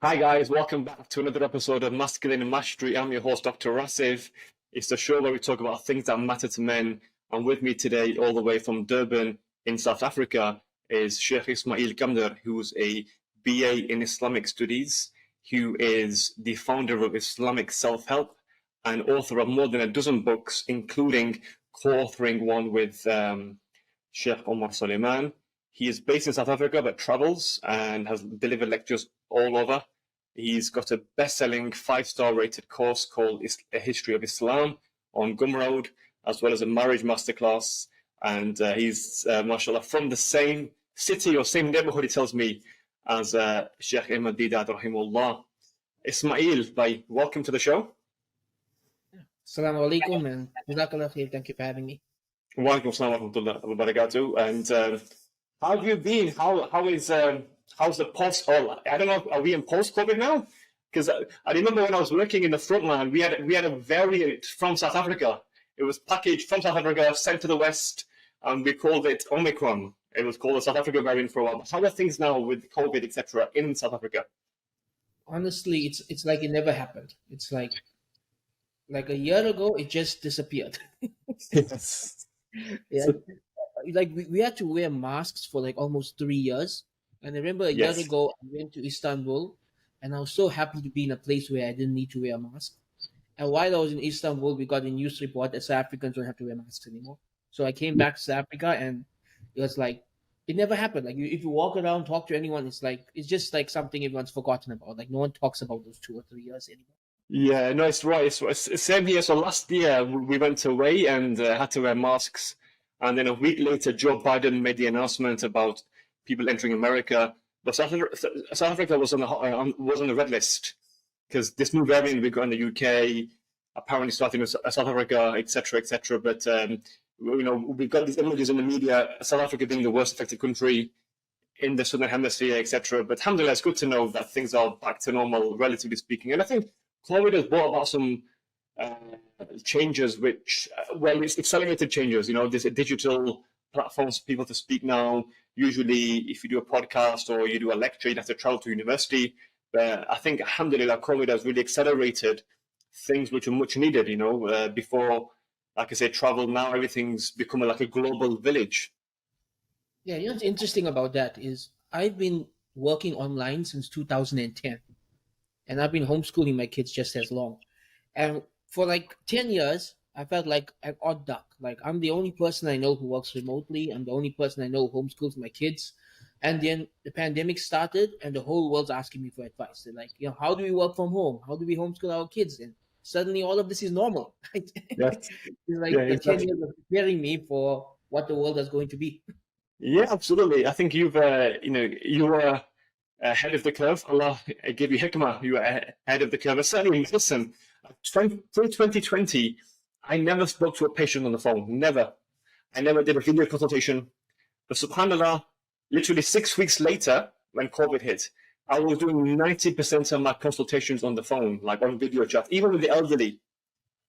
Hi guys, welcome back to another episode of Masculinity Mastery. I'm your host, Dr. Asif. It's the show where we talk about things that matter to men. And with me today, all the way from Durban in South Africa, is Shaykh Ismail Kamdar, who's a BA in Islamic Studies, who is the founder of Islamic Self-Help and author of more than a dozen books, including co-authoring one with Sheikh Omar Suleiman. He is based in South Africa but travels and has delivered lectures all over. He's got a best-selling 5-star rated course called A History of Islam on Gumroad, as well as a marriage masterclass. And he's, mashallah, from the same city or same neighborhood, he tells me, as Sheikh Ahmad Didat, rahimullah. Ismail, welcome to the show. Assalamu alaikum and jazakallah khair. Thank you for having me. Wa alaikum assalam wa rahmatullahi wa barakatuh. And how have you been? How's the post? Oh, I don't know. Are we in post-COVID now? Because I remember when I was working in the front line, we had a variant from South Africa. It was packaged from South Africa, sent to the West, and we called it Omicron. It was called the South Africa variant for a while. How are things now with COVID, etc., in South Africa? Honestly, it's like it never happened. It's like a year ago, it just disappeared. Yes. Yeah. Like we had to wear masks for like almost 3 years. And I remember a year ago, I went to Istanbul, and I was so happy to be in a place where I didn't need to wear a mask. And while I was in Istanbul, we got a news report that South Africans don't have to wear masks anymore. So I came back to South Africa, and it was like, it never happened. Like if you walk around, talk to anyone, it's just like something everyone's forgotten about. Like no one talks about those 2 or 3 years anymore. Yeah, no, it's right. It's same here. So last year we went away and had to wear masks, and then a week later, Joe Biden made the announcement about people entering America. But South Africa was on the red list because this new variant we got in the UK, apparently starting with South Africa, etc., etc. But we've got these images in the media, South Africa being the worst affected country in the southern hemisphere, etc. But alhamdulillah, it's good to know that things are back to normal, relatively speaking. And I think COVID has brought about some changes, which, it's accelerated changes. There's a digital platforms for people to speak now. Usually, if you do a podcast or you do a lecture, you'd have to travel to university. But I think, alhamdulillah, COVID has really accelerated things which are much needed, before, like I said, travel. Now everything's become like a global village. Yeah, what's interesting about that is I've been working online since 2010. And I've been homeschooling my kids just as long. And for like 10 years, I felt like an odd duck. Like I'm the only person I know who works remotely. I'm the only person I know who homeschools my kids. And then the pandemic started and the whole world's asking me for advice. They're like, how do we work from home? How do we homeschool our kids? And suddenly all of this is normal. Right? Yes. It's like the 10 years of preparing me for what the world is going to be. Yeah, absolutely. I think you were ahead of the curve. Allah gave you hikmah. You were ahead of the curve. And certainly in medicine, through 2020, I never spoke to a patient on the phone. Never. I never did a video consultation. But subhanAllah, literally 6 weeks later, when COVID hit, I was doing 90% of my consultations on the phone, like on video chat, even with the elderly.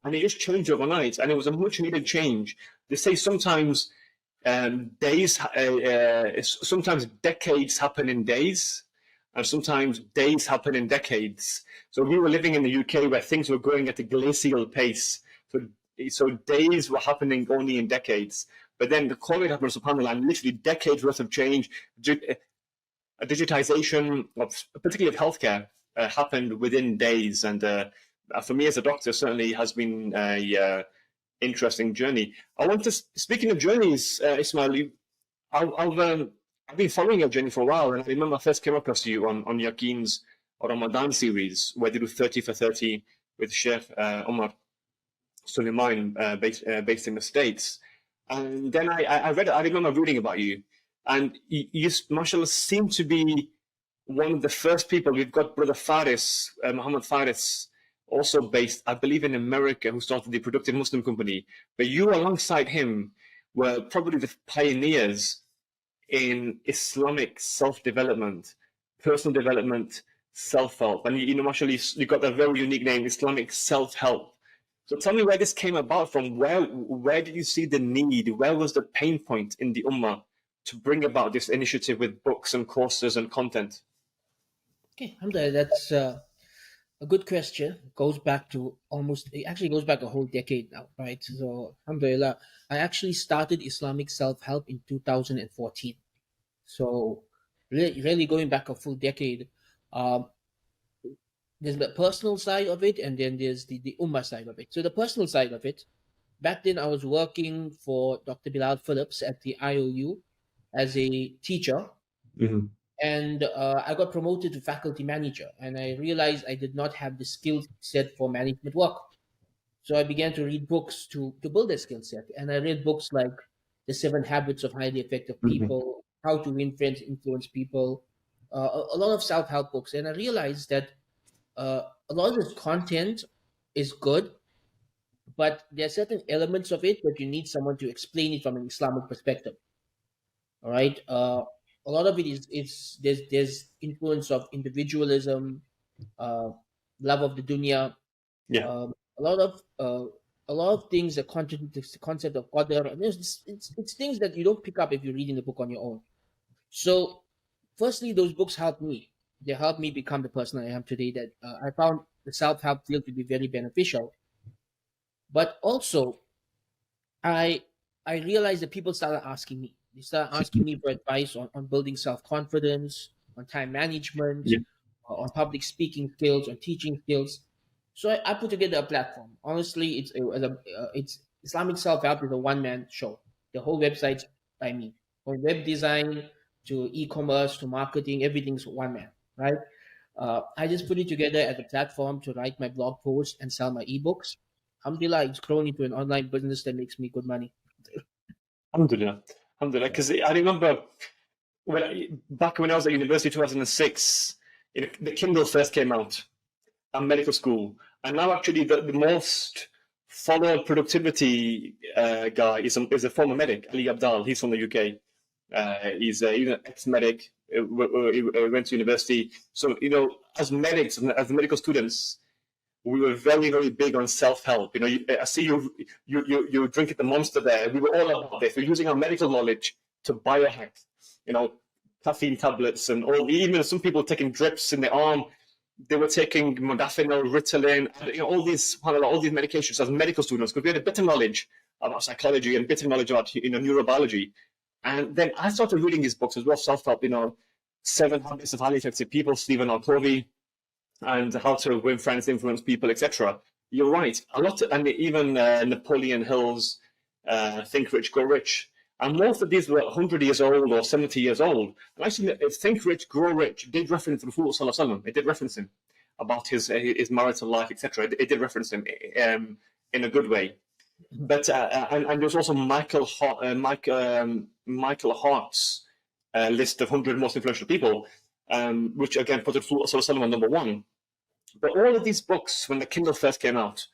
And it just changed overnight. And it was a much needed change. They say sometimes sometimes decades happen in days. And sometimes days happen in decades. So we were living in the UK where things were going at a glacial pace. So days were happening only in decades. But then the COVID happened, subhanAllah, and literally decades worth of change, a digitization, particularly of healthcare, happened within days. And for me as a doctor, certainly has been a interesting journey. Speaking of journeys, Ismail, I've been following your journey for a while, and I remember I first came across you on Yaqeen's Ramadan series, where they do 30 for 30 with Sheikh Omar Suleiman, based in the States. And then I remember reading about you, and you mashallah, seem to be one of the first people. We've got Brother Faris, Muhammad Faris, also based, I believe, in America, who started the Productive Muslim Company. But you, alongside him, were probably the pioneers in Islamic self-development, personal development, self-help. And mashallah, you got that very unique name, Islamic self-help. So tell me where this came about from. Where did you see the need? Where was the pain point in the Ummah to bring about this initiative with books and courses and content? Okay, Alhamdulillah, that's a good question. Goes back to almost, it actually goes back a whole decade now, right? So, Alhamdulillah, I actually started Islamic self help in 2014. So, really going back a full decade. Um, there's the personal side of it, and then there's the Ummah side of it. So, the personal side of it, back then I was working for Dr. Bilal Phillips at the IOU as a teacher, Mhm. and I got promoted to faculty manager, and I realized I did not have the skill set for management work. So I began to read books to build a skill set, and I read books like The Seven Habits of Highly Effective Mhm. People, How to Win Friends, Influence People, a lot of self-help books, and I realized that a lot of this content is good, but there are certain elements of it that you need someone to explain it from an Islamic perspective. All right. A lot of it is there's influence of individualism, uh, love of the dunya, Yeah. um, a lot of uh, a lot of things that content the concept of qadr. And it's things that you don't pick up if you're reading the book on your own. So, firstly, those books helped me. They helped me become the person I am today. That I found the self help field to be very beneficial. But also, I I realized that people started asking me. They started asking me for advice on building self confidence, on time management, Yeah. on public speaking skills, on teaching skills. So I put together a platform. Honestly, it's Islamic self help is a one man show. The whole website's by me, from web design to e-commerce to marketing, everything's one man, right? I just put it together as a platform to write my blog posts and sell my ebooks. Alhamdulillah, it's grown into an online business that makes me good money. Alhamdulillah. Alhamdulillah. Because I remember back when I was at university, 2006, the Kindle first came out and medical school. And now, actually, the most followed productivity guy is a former medic, Ali Abdal. He's from the UK. He's an ex-medic. He went to university. So, as medics and as medical students, we were very, very big on self-help. I see you drinking the Monster there. We were all about this. We're using our medical knowledge to biohack, you know, caffeine tablets and all. Even some people taking drips in the arm. They were taking modafinil, Ritalin, all these medications as medical students because we had a better knowledge about psychology and better knowledge about neurobiology. And then I started reading these books as well, self-help. Seven Habits of Highly Effective People, Stephen R. Covey, and how to win friends, influence people, etc. You're right. And even Napoleon Hill's Think Rich, Grow Rich. And most of these were 100 years old or 70 years old. And actually, Think Rich, Grow Rich did reference the Prophet Sallallahu Alaihi Wasallam. It did reference him about his marital life, etc. It did reference him in a good way. But and there's also Michael Hart's list of 100 most influential people, which again put the Prophet Sallallahu Alaihi Wasallam on number one. But all of these books, when the Kindle first came out,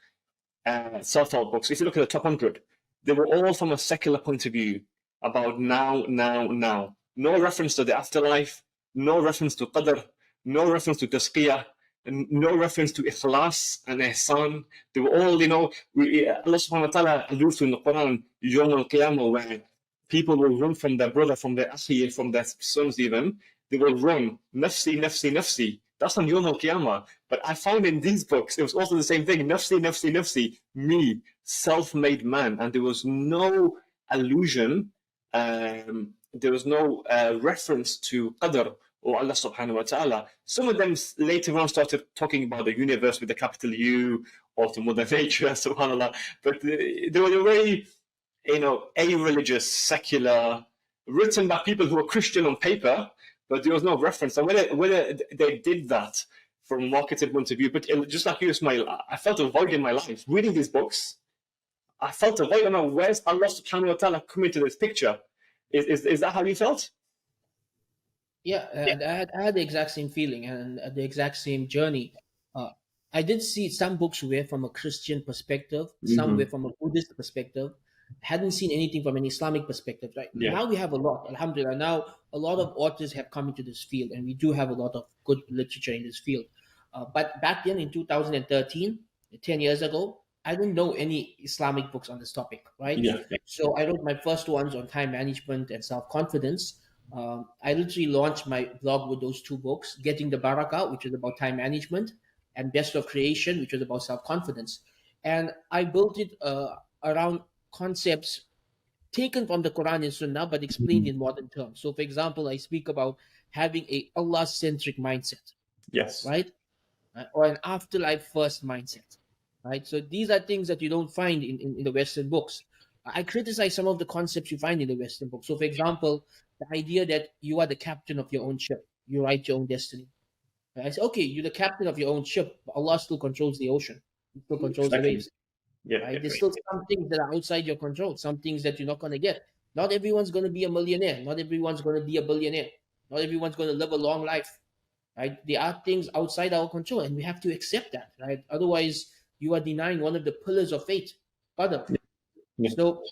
self-help books, if you look at the top 100, they were all from a secular point of view about now, now, now. No reference to the afterlife, no reference to qadr, no reference to tazkiyah, and no reference to ikhlas and ihsan. They were all, Allah subhanahu wa ta'ala alludes to in the Quran, Yawm al-Qiyamah, where people will run from their brother, from their akhi, from their sons even. They will run, nafsi, nafsi, nafsi. That's on Yawm al-Qiyamah. But I found in these books, it was also the same thing. Nafsi, nafsi, nafsi. Me, self-made man. And there was no allusion, there was no reference to qadr or Allah subhanahu wa ta'ala. Some of them later on started talking about the universe with the capital U or to Mother Nature, subhanAllah. But they were very, a-religious, secular, written by people who were Christian on paper, but there was no reference. And whether they did that from a marketing point of view, but just like you, Ismail, I felt a void in my life. Reading these books, I felt a void. Where's Allah subhanahu wa ta'ala come into this picture? Is that how you felt? Yeah, and I had the exact same feeling and the exact same journey. Uh, I did see some books were from a Christian perspective, some were Mm-hmm. from a Buddhist perspective. Hadn't seen anything from an Islamic perspective. Right Yeah. now, we have a lot. Alhamdulillah. Now, a lot of authors have come into this field, and we do have a lot of good literature in this field. But back then, in 2013, 10 years ago, I didn't know any Islamic books on this topic. Right, Yeah. so I wrote my first ones on time management and self confidence. I literally launched my blog with those two books, Getting the Barakah, which is about time management, and Best of Creation, which was about self-confidence. And I built it around concepts taken from the Quran and Sunnah, but explained in modern terms. So, for example, I speak about having a Allah-centric mindset, Yes. right? Or an afterlife first mindset, right? So these are things that you don't find in the Western books. I criticize some of the concepts you find in the Western books. So, for example, the idea that you are the captain of your own ship, you write your own destiny. Right? I say, okay, you're the captain of your own ship, but Allah still controls the ocean, He still controls the Exactly. waves. Yeah. Right? Yeah. There's Right. still some things that are outside your control, some things that you're not going to get. Not everyone's going to be a millionaire. Not everyone's going to be a billionaire. Not everyone's going to live a long life. Right? There are things outside our control, and we have to accept that. Right? Otherwise, you are denying one of the pillars of faith, qadr. Yeah. So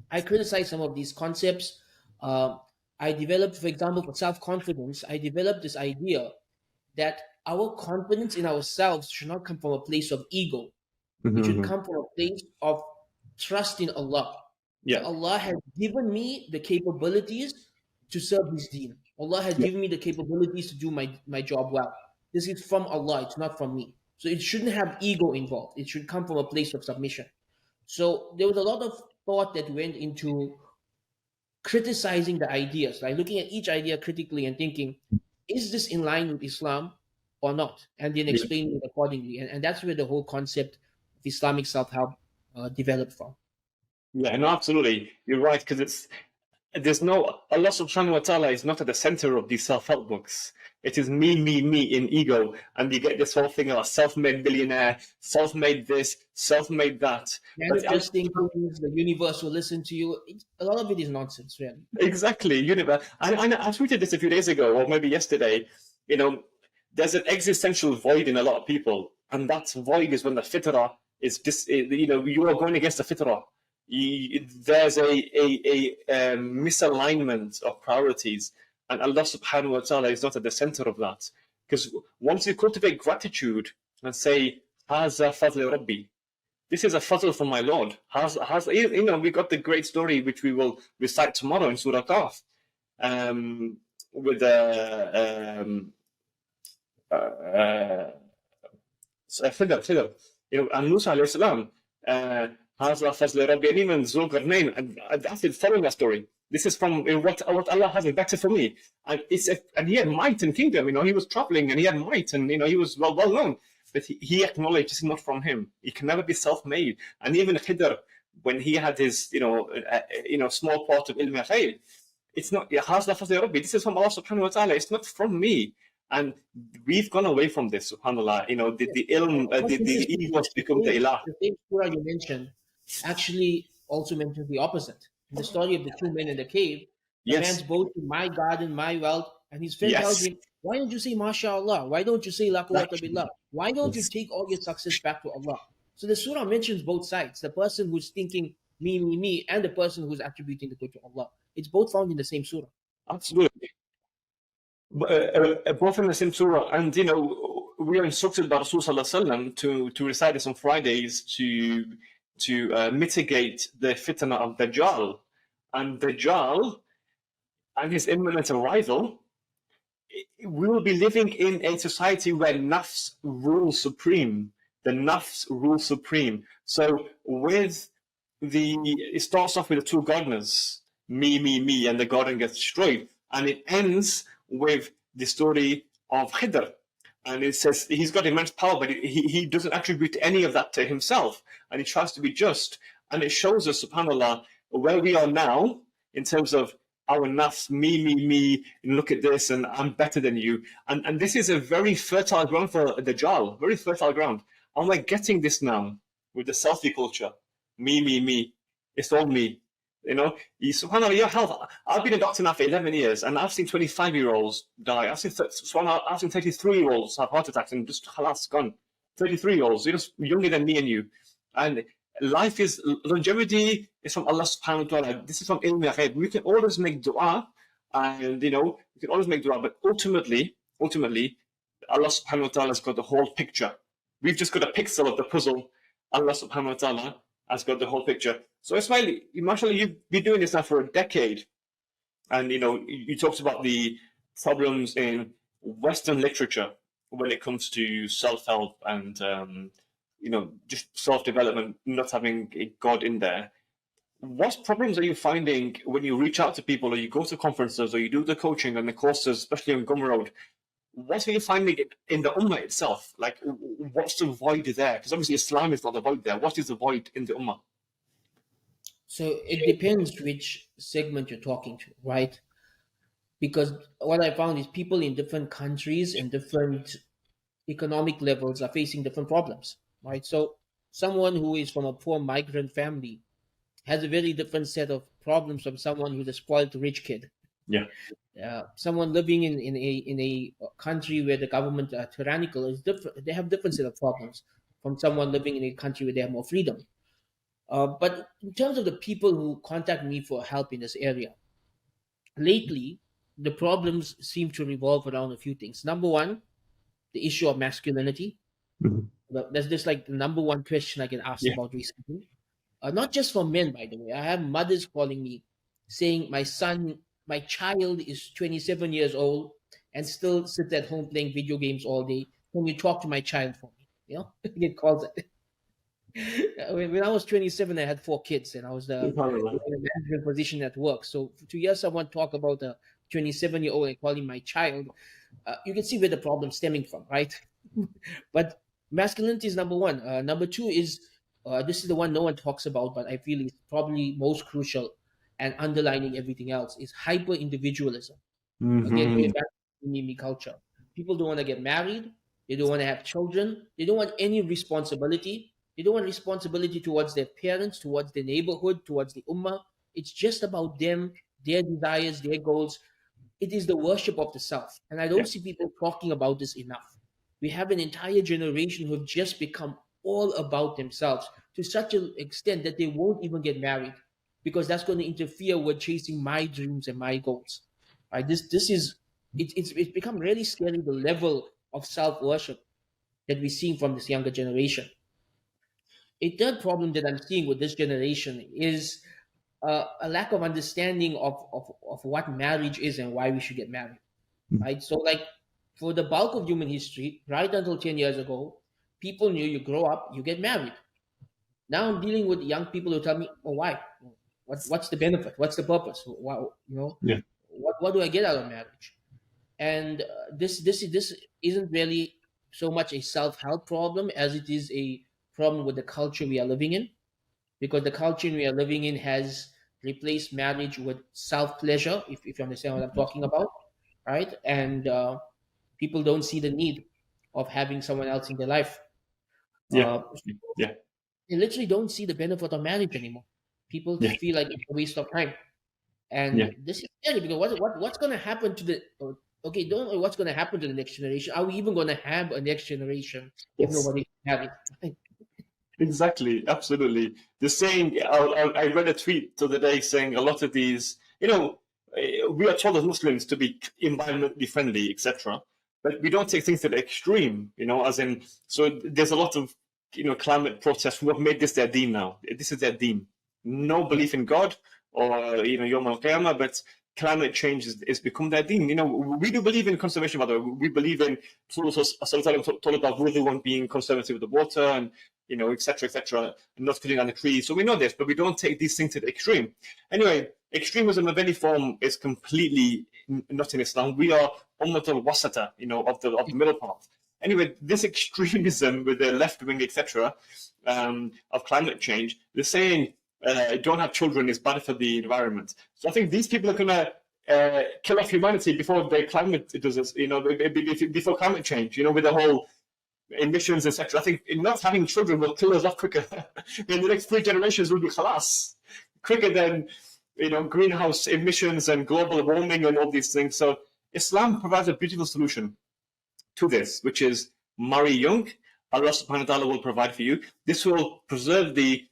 I criticize some of these concepts. Um, I developed, for example, for self confidence, I developed this idea that our confidence in ourselves should not come from a place of ego. It should Mm-hmm. come from a place of trust in Allah. That Yeah. Allah has given me the capabilities to serve His deen. Allah has Yeah. given me the capabilities to do my job well. This is from Allah, it's not from me. So it shouldn't have ego involved. It should come from a place of submission. So there was a lot of thought that went into criticizing the ideas, like looking at each idea critically and thinking, is this in line with Islam or not? And then Yeah. explaining it accordingly. And that's where the whole concept of Islamic self help developed from. Yeah. No, absolutely. You're right, because there's no Allah subhanahu wa ta'ala is not at the center of these self-help books. It is me in ego. And you get this whole thing of a self-made billionaire, self-made this, self-made that. But Manifesting things, the universe will listen to you. A lot of it is nonsense, really. exactly, universe. I tweeted this a few days ago, or maybe yesterday. You know, there's an existential void in a lot of people, and that void is when the fitrah is you are going against the fitrah. There's a misalignment of priorities, and Allah subhanahu wa ta'ala is not at the center of that. Because once you cultivate gratitude and say, Haza fadl Rabbi, this is a fazl from my Lord. We got the great story which we will recite tomorrow in Surah Qaf, with Khidr, and Musa alayhi salam. Hazla fazl Rabbi, and even Zulqarnain, and that's it, following that story. This is from what Allah has is better for me, and and he had might and kingdom. He was traveling and he had might, and he was well known. But he acknowledged this is not from him. He can never be self-made. And even Khidr, when he had his small part of ilm al it's not this is from Allah subhanahu wa ta'ala. It's not from me. And we've gone away from this, subhanAllah. The ilm, What's the interesting ego has is become the ilah. the same surah you mentioned actually also mentions the opposite. In the story of the two men in the cave, the man's Yes, boasting, my garden, my wealth, and his friend tells yes, him, why don't you say MashaAllah? Why don't you say La quwwata billah? Why don't you yes. take all your success back to Allah? So the surah mentions both sides, the person who's thinking me, and the person who's attributing the good to Allah. It's both found in the same surah. Absolutely. Both in the same surah, and we are instructed by Rasul Sallallahu Alaihi Wasallam to recite this on Fridays to mitigate the fitna of Dajjal. And Dajjal and his imminent arrival, we will be living in a society where nafs rules supreme. The nafs rule supreme. So it starts off with the two gardeners, me, and the garden gets destroyed. And it ends with the story of Khidr. And it says he's got immense power, but he doesn't attribute any of that to himself. And he tries to be just. And it shows us, subhanAllah, where we are now in terms of our nafs, me, and look at this, and I'm better than you. And this is a very fertile ground for Dajjal, very fertile ground. And we're getting this now with the selfie culture. Me. It's all me. SubhanAllah, your health. I've been a doctor now for 11 years, and I've seen 25-year-olds die. I've seen 33-year-olds have heart attacks and just halas, gone. 33-year-olds, younger than me and you. And life is longevity is from Allah subhanahu wa ta'ala. This is from ilm al-ghaib. We can always make dua, and we can always make dua, but ultimately, Allah subhanahu wa ta'ala has got the whole picture. We've just got a pixel of the puzzle. Allah subhanahu wa ta'ala has got the whole picture. So Ismail, mashallah, you've been doing this now for a decade. And you talked about the problems in Western literature when it comes to self-help and just self-development, not having a God in there. What problems are you finding when you reach out to people, or you go to conferences, or you do the coaching and the courses, especially on Gumroad? What are you finding in the Ummah itself? Like, what's the void there? Because obviously Islam is not the void there. What is the void in the Ummah? So it depends which segment you're talking to, right? Because what I found is people in different countries and different economic levels are facing different problems, right? So someone who is from a poor migrant family has a very different set of problems from someone who's a spoiled rich kid. Yeah. Someone living in a country where the government are tyrannical is different. They have different set of problems from someone living in a country where they have more freedom. But in terms of the people who contact me for help in this area, lately the problems seem to revolve around a few things. Number one, the issue of masculinity. Mhm. That's just like the number one question I get asked Yeah. about recently. Not just from men, by the way. I have mothers calling me saying, my child is 27 years old and still sits at home playing video games all day. Can you talk to my child for me? Get calls. When I was 27, I had 4 kids and I was in SubhanAllah. a management position at work. So to hear someone talk about a 27-year-old and calling my child, you can see where the problem's stemming from, right? But masculinity is number one. Number two is this is the one no one talks about, but I feel is probably most crucial and underlining everything else is hyper individualism. Again, going Mhm. back to Mimi culture, people don't want to get married. They don't want to have children. They don't want any responsibility. They don't want responsibility towards their parents, towards their neighborhood, towards the ummah. It's just about them, their desires, their goals. It is the worship of the self. And I Yeah. don't see people talking about this enough. We have an entire generation who have just become all about themselves to such an extent that they won't even get married because that's going to interfere with chasing my dreams and my goals. Right? This is it's become really scary the level of self worship that we're seeing from this younger generation. A third problem that I'm seeing with this generation is a lack of understanding of what marriage is and why we should get married. Right? So, like, for the bulk of human history, right until 10 years ago, people knew you grow up, you get married. Now I'm dealing with young people who tell me, oh, why? What's the benefit? What's the purpose? Yeah. What do I get out of marriage? And this isn't really so much a self-help problem as it is a problem with the culture we are living in, because the culture we are living in has replaced marriage with self-pleasure, if you understand what I'm talking about, right? And people don't see the need of having someone else in their life. Yeah. Uh, Yeah. they literally don't see the benefit of marriage anymore. People Yeah. feel like it's a waste of time. Yeah. And this is scary because what's going to happen to the okay, don't know what's going to happen to the next generation. Are we even going to have a next generation if Yes. nobody can have it? Exactly. Absolutely. The saying, I read a tweet the other day saying a lot of these, we are told as Muslims to be environmentally friendly, etc. But we don't take things to the extreme, as in, so there's a lot of, climate protests who have made this their deen now. This is their deen. No belief in God or, Yom Al Qiyamah, but climate change is become their deen. We do believe in conservation, by the way. We believe in, told about everyone being conservative with the water and, etc., not cutting down the trees. So we know this, but we don't take these things to the extreme. Anyway, extremism of any form is completely not in Islam. We are ummatul wasata, of the middle path. Anyway, this extremism with the left wing, etc., of climate change, they're saying don't have children is bad for the environment. So I think these people are going to kill off humanity before the climate does this, before climate change, with the whole emissions, etc. I think not having children will kill us off quicker. In the next 3 generations, will be khalas, quicker than greenhouse emissions and global warming and all these things. So Islam provides a beautiful solution to this, which is marry young. Allah subhanahu wa ta'ala will provide for you. This will preserve the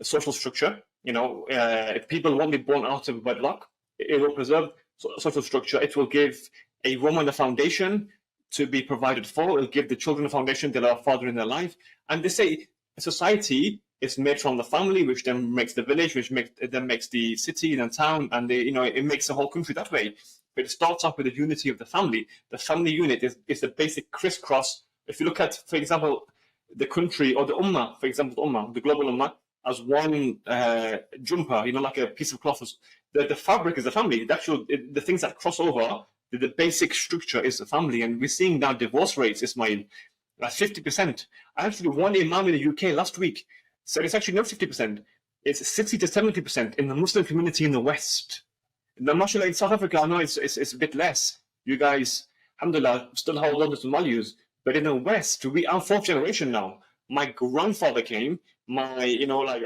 social structure. If people won't be born out of wedlock, it will preserve social structure. It will give a woman a foundation to be provided for. It will give the children a foundation. They'll have a father in their life. And they say society It's made from the family, which then makes the village, which makes the city and town, and it makes the whole country that way. But it starts off with the unity of the family. The family unit is the basic crisscross. If you look at, for example, the country or the ummah, for example, the ummah, the global ummah, as one jumper, like a piece of cloth. The fabric is the family. The things that cross over, the basic structure is the family. And we're seeing now divorce rates, Ismail, at 50%. Actually, one imam in the UK last week said it's actually not 50%. It's 60 to 70% in the Muslim community in the West. Now, mashallah, in South Africa, I know it's a bit less. You guys, alhamdulillah, still hold on to some values. But in the West, I'm fourth generation now. My grandfather came. I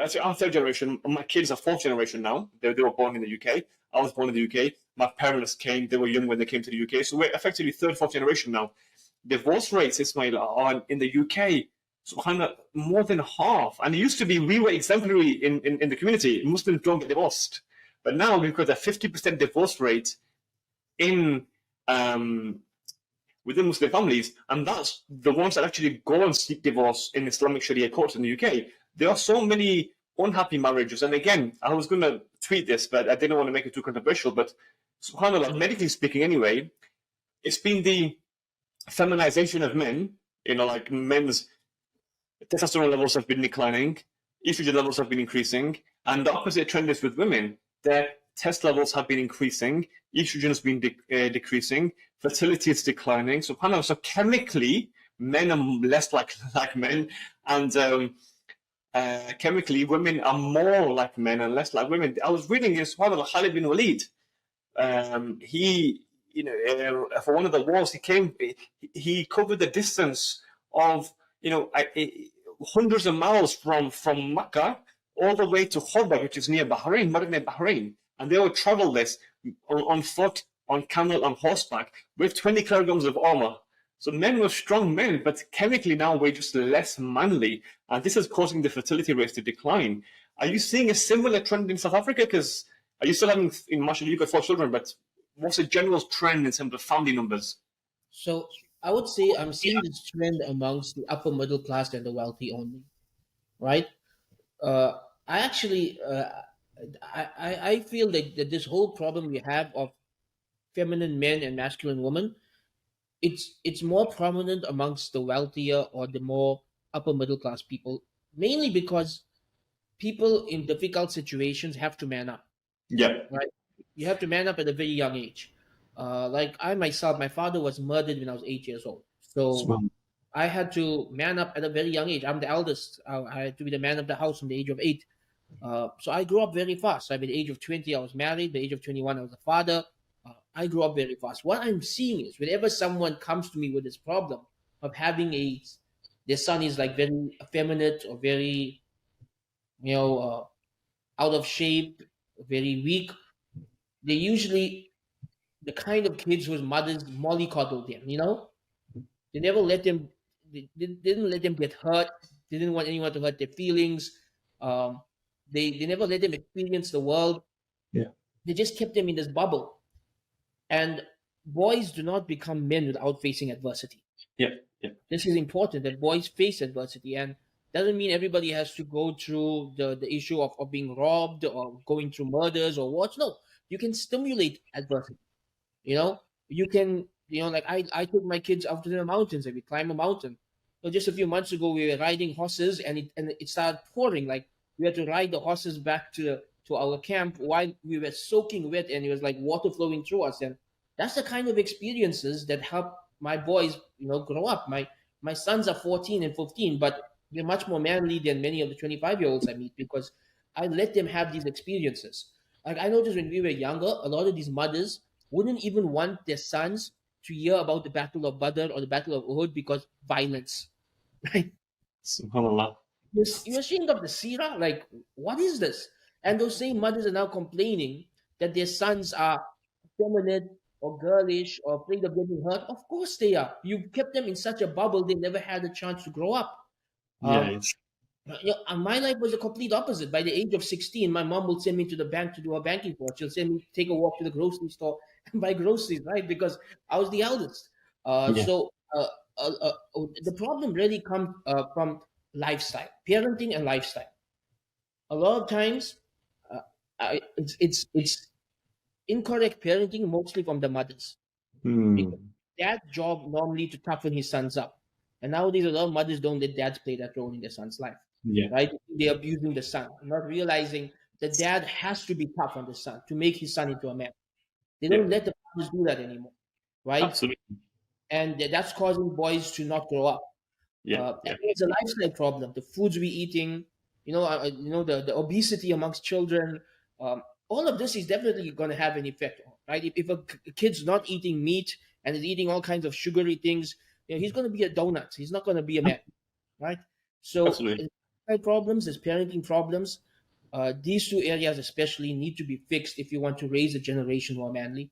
say I'm third generation. My kids are fourth generation now. They were born in the UK. I was born in the UK. My parents came. They were young when they came to the UK. So we're effectively third, fourth generation now. Divorce rates, Ismail, are in the UK, subhanAllah, more than half. And it used to be we were exemplary in the community. Muslims don't get divorced. But now we've got a 50% divorce rate in within Muslim families, and that's the ones that actually go and seek divorce in Islamic Sharia courts in the UK. There are so many unhappy marriages. And again, I was going to tweet this, but I didn't want to make it too controversial. But subhanAllah, medically speaking anyway, it's been the feminization of men, like men's testosterone levels have been declining, estrogen levels have been increasing, and the opposite trend is with women. Their test levels have been increasing, estrogen has been decreasing, fertility is declining. SubhanAllah, so chemically, men are less like men, and chemically, women are more like men and less like women. I was reading this, SubhanAllah, Khalid bin Walid. He, for one of the wars, he covered the distance of, hundreds of miles from Mecca all the way to Khobar, which is near Bahrain, modern day Bahrain. And they would travel this on foot, on camel, on horseback, with 20 kilograms of armor. So men were strong men, but chemically now we're just less manly. And this is causing the fertility rates to decline. Are you seeing a similar trend in South Africa? Because are you still having, mashallah, you've got 4 children, but what's the general trend in terms of family numbers? So I would say I'm seeing this trend amongst the upper middle class and the wealthy only, right? I actually, I feel that this whole problem we have of feminine men and masculine women, it's more prominent amongst the wealthier or the more upper middle class people, mainly because people in difficult situations have to man up, Yeah. right? You have to man up at a very young age. Like I myself, my father was murdered when I was 8 years old, so I had to man up at a very young age. I'm the eldest. I had to be the man of the house from the age of 8. So I grew up very fast. By the age of 20, I was married. By the age of 21, I was a father. I grew up very fast. What I'm seeing is whenever someone comes to me with this problem of having their son is like very effeminate or very, out of shape, very weak, they usually the kind of kids whose mothers mollycoddle them. They never let them. They didn't let them get hurt. They didn't want anyone to hurt their feelings. Um, they never let them experience the world. Yeah. They just kept them in this bubble. And boys do not become men without facing adversity. Yeah. Yeah. This is important that boys face adversity, and doesn't mean everybody has to go through the issue of being robbed or going through murders or what. No, you can stimulate adversity. You can, like I took my kids out to the mountains and we climb a mountain. So just a few months ago, we were riding horses and it started pouring. Like we had to ride the horses back to our camp while we were soaking wet and it was like water flowing through us. And that's the kind of experiences that help my boys, grow up. My sons are 14 and 15, but they're much more manly than many of the 25-year-olds I meet because I let them have these experiences. Like I noticed when we were younger, a lot of these mothers wouldn't even want their sons to hear about the Battle of Badr or the Battle of Uhud because violence, right? SubhanAllah. You're ashamed of the seerah? Like, what is this? And those same mothers are now complaining that their sons are feminine or girlish or afraid of getting hurt. Of course they are. You kept them in such a bubble, they never had a chance to grow up. Yes. And my life was the complete opposite. By the age of 16, my mom would send me to the bank to do her banking for. She'll send me take a walk to the grocery store and buy groceries, right? Because I was the eldest. So the problem really comes from lifestyle, parenting and lifestyle. A lot of times, uh, it's incorrect parenting, mostly from the mothers, because Hmm. dad's job normally to toughen his sons up, and nowadays a lot of mothers don't let dads play that role in their son's life, Yeah. right? They're abusing the son, not realizing that dad has to be tough on the son to make his son into a man. They Yeah. don't let the fathers do that anymore, right? Absolutely. And that's causing boys to not grow up. Yeah. I Yeah. think it's a lifestyle problem. The foods we eating, the obesity amongst children, um, all of this is definitely going to have an effect, right? If a kid's not eating meat and is eating all kinds of sugary things, he's going to be a donut. He's not going to be a man, right? So, Absolutely. lifestyle problems, there's parenting problems. These two areas especially need to be fixed if you want to raise a generation more manly.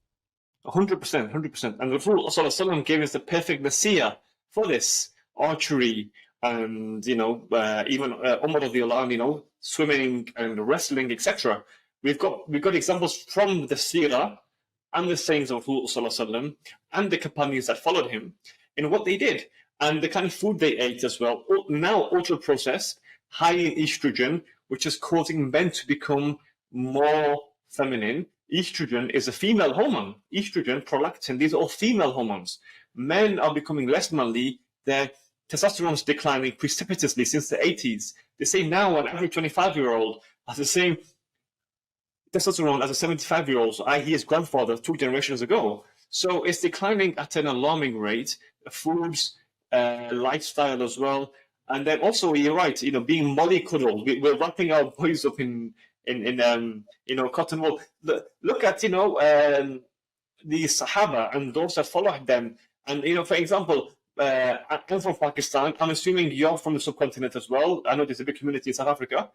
100%, 100%. And the Rasul Sallallahu gave us the perfect nasiyah for this archery and, even Umar radiallahu anhu, swimming and wrestling, etc. We've got examples from the seerah and the sayings of Rasul Sallallahu and the companions that followed him in what they did and the kind of food they ate as well. Now, ultra processed, high in estrogen, which is causing men to become more feminine. Estrogen is a female hormone. Estrogen, prolactin, these are all female hormones. Men are becoming less manly. Their testosterone is declining precipitously since the 80s. They say now an average 25-year-old has the same testosterone as a 75-year-old, so i.e. his grandfather 2 generations ago. So it's declining at an alarming rate. Foods, lifestyle as well. And then also, you're right, being mollycoddled. We're wrapping our boys up in cotton wool. Look at, the Sahaba and those that followed them. And, for example, I'm from Pakistan. I'm assuming you're from the subcontinent as well. I know there's a big community in South Africa.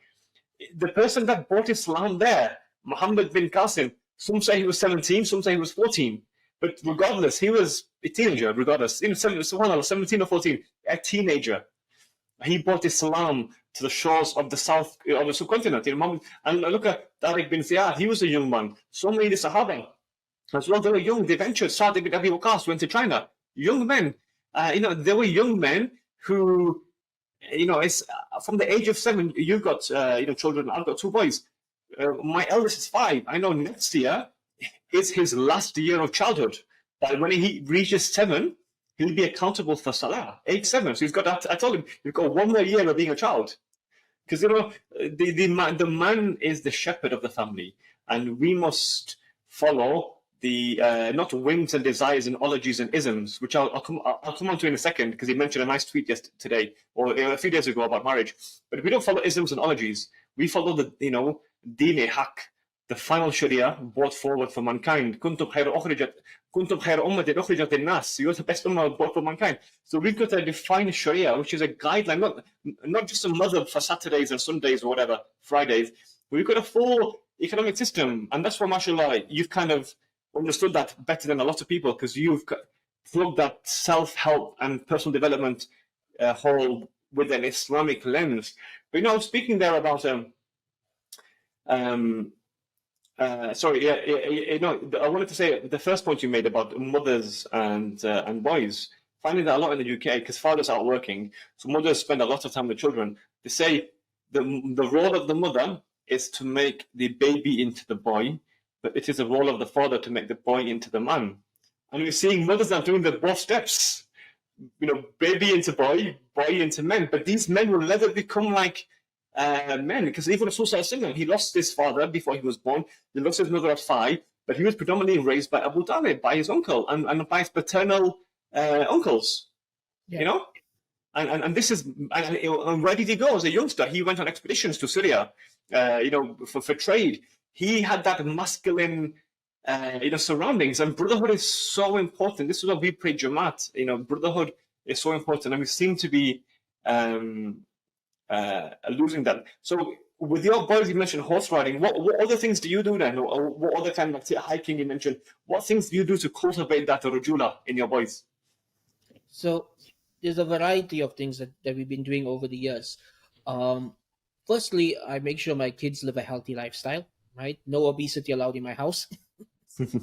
The person that brought Islam there, Muhammad bin Qasim, some say he was 17, some say he was 14. But regardless, he was a teenager, regardless. 17 or 14, a teenager. He brought Islam to the shores of the south of the subcontinent. And look at Tariq bin Ziyad, he was a young man. So many Sahaba as well, they were young. They ventured. Sa'd ibn Abi Waqqas went to China. Young men. There were young men who, it's from the age of 7. You've got, children. I've got 2 boys. My eldest is 5. I know next year is his last year of childhood. But when he reaches 7, he'll be accountable for Salah. Age 7. So he's got. I told him, you've got 1 more year of being a child. Because the man is the shepherd of the family, and we must follow the not whims and desires and ologies and isms, which I'll come on to in a second, because he mentioned a nice tweet today or a few days ago about marriage. But if we don't follow isms and ologies, we follow the deen haq, the final sharia brought forward for mankind. Kuntum khayra ummatin ukhrijat lin-nas. You're the best ummah brought for mankind. So we've got to define sharia, which is a guideline, not just a madhab for Saturdays and Sundays or whatever, Fridays. We've got a full economic system, and that's why, mashallah, you've kind of understood that better than a lot of people, because you've plugged that self-help and personal development hole with an Islamic lens. But speaking there about sorry, I wanted to say the first point you made about mothers and boys. Finding that a lot in the UK, because fathers are working, so mothers spend a lot of time with children. They say the role of the mother is to make the baby into the boy, but it is the role of the father to make the boy into the man. And we're seeing mothers now doing the both steps. Baby into boy, boy into men. But these men will never become like men, because even Rasul, he lost his father before he was born. He lost his mother at 5, but he was predominantly raised by Abu Talib, by his uncle, and by his paternal uncles. Yeah. And this is, and where did he go as a youngster? He went on expeditions to Syria, for trade. He had that masculine, surroundings, and brotherhood is so important. This is what we pray Jamaat. Brotherhood is so important, and we seem to be losing that. So with your boys, you mentioned horse riding. What other things do you do then? Or what other kind of hiking you mentioned? What things do you do to cultivate that rujula in your boys? So there's a variety of things that we've been doing over the years. Um, Firstly, I make sure my kids live a healthy lifestyle, right? No obesity allowed in my house.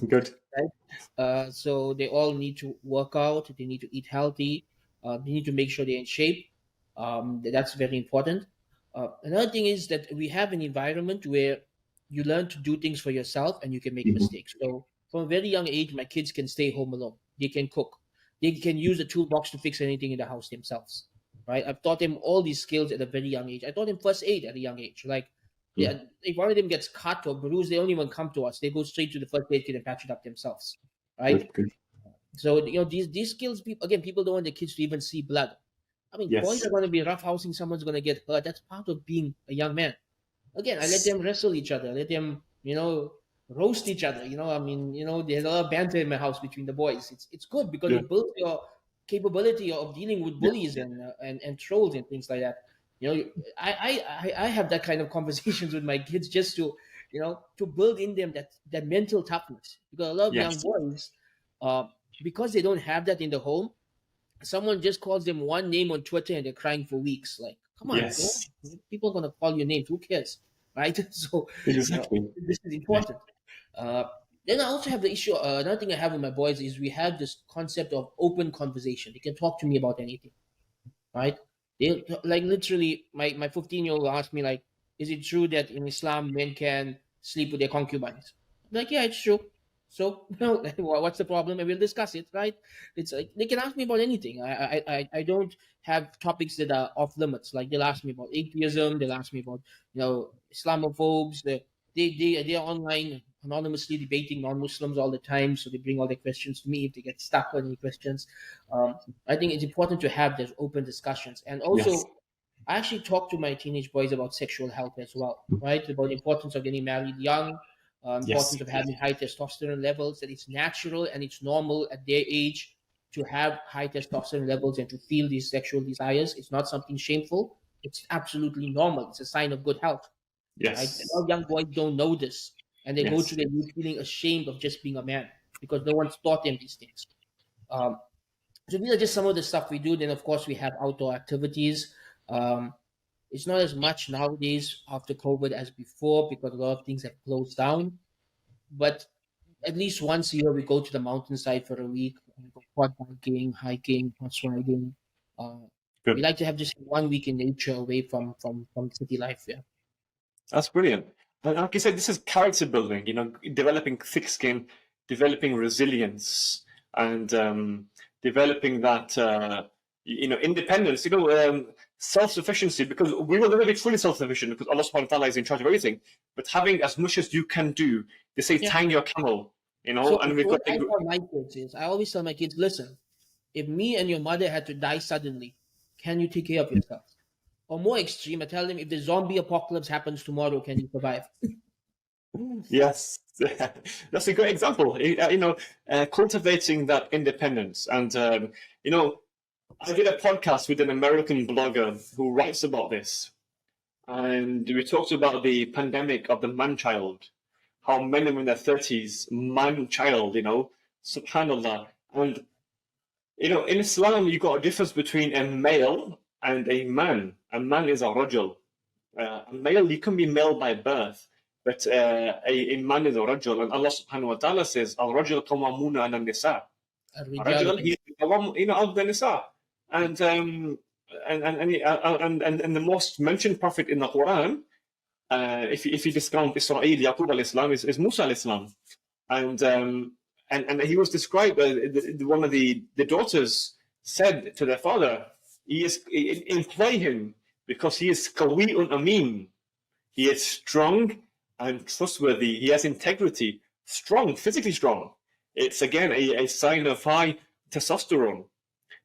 Good. Right? So they all need to work out. They need to eat healthy. They need to make sure they're in shape. That's very important. Another thing is that we have an environment where you learn to do things for yourself and you can make Mhm. mistakes. So from a very young age, my kids can stay home alone. They can cook. They can use a toolbox to fix anything in the house themselves. Right? I've taught them all these skills at a very young age. I taught them first aid at a young age. Like, Mhm. yeah, if one of them gets cut or bruised, they don't even come to us. They go straight to the first aid kit and patch it up themselves. Right? Good, good. So these skills, people don't want their kids to even see blood. I mean, boys Yes. are going to be roughhousing. Someone's going to get hurt. That's part of being a young man. Again, I let them wrestle each other. Let them, roast each other. I mean, there's a lot of banter in my house between the boys. It's good because Yeah. it builds your capability of dealing with Yeah. bullies and trolls and things like that. I have that kind of conversations with my kids just to build in them that mental toughness, because a lot of young Yes. boys, uh, because they don't have that in the home, someone just calls them one name on Twitter and they're crying for weeks. Like, come on, Yes. people are gonna call your names. Who cares, right? So, Exactly. this is important. Uh, then I also have the issue. Another thing I have with my boys is we have this concept of open conversation. They can talk to me about anything, right? They like literally. My 15-year-old will ask me like, "Is it true that in Islam men can sleep with their concubines?" I'm like, yeah, it's true. So, what's the problem? And we'll discuss it, right? It's like they can ask me about anything. I don't have topics that are off limits. Like they'll ask me about atheism. They'll ask me about Islamophobes. They're online anonymously debating non-Muslims all the time. So they bring all their questions to me if they get stuck on any questions. Um, I think it's important to have those open discussions. And Yes. also, I actually talk to my teenage boys about sexual health as well, right? About the importance of getting married young, Yes. importance of having high testosterone levels, that it's natural and it's normal at their age to have high testosterone levels and to feel these sexual desires. It's not something shameful. It's absolutely normal. It's a sign of good health, right? And Yes. our young boys don't know this, and they go Yes. through their youth feeling ashamed of just being a man because no one's taught them these things. Um, so these are just some of the stuff we do. Then, of course, we have outdoor activities. Um, it's not as much nowadays after COVID as before because a lot of things have closed down. But at least once a year, we go to the mountainside for a week. We go quad biking, hiking, horse riding. Uh, we Good. like to have just 1 week in nature away from city life. Yeah. That's brilliant. And like you said, this is character building, developing thick skin, developing resilience, and developing that, independence, self-sufficiency, because we will never be fully self-sufficient because Allah subhanahu wa ta'ala is in charge of everything. But having as much as you can do, they say, Yeah. tying your camel, So, and so we've what got I the, tell my kids is, I always tell my kids, listen, if me and your mother had to die suddenly, can you take care of yourself? Or more extreme, I tell them, if the zombie apocalypse happens tomorrow, can you survive? yes, that's a great example. Cultivating that independence. And, I did a podcast with an American blogger who writes about this. And we talked about the pandemic of the man child, how men in their 30s, man child, subhanAllah. And, in Islam, you got a difference between a male and a man. A man is a rajul. A male, you can be male by birth, but a man is a rajul. And Allah subhanahu wa ta'ala says, Al rajul qawwamuna ala nisa. الرجال رجل he's of the Nisa, and and the most mentioned prophet in the Quran, if you discount Israel, Yaqub al-Islam is Musa al-Islam, and he was described. One of the daughters said to their father, "He is employ him because he is qawi'un amin. He is strong and trustworthy. He has integrity, strong, physically strong. It's again a sign of high testosterone.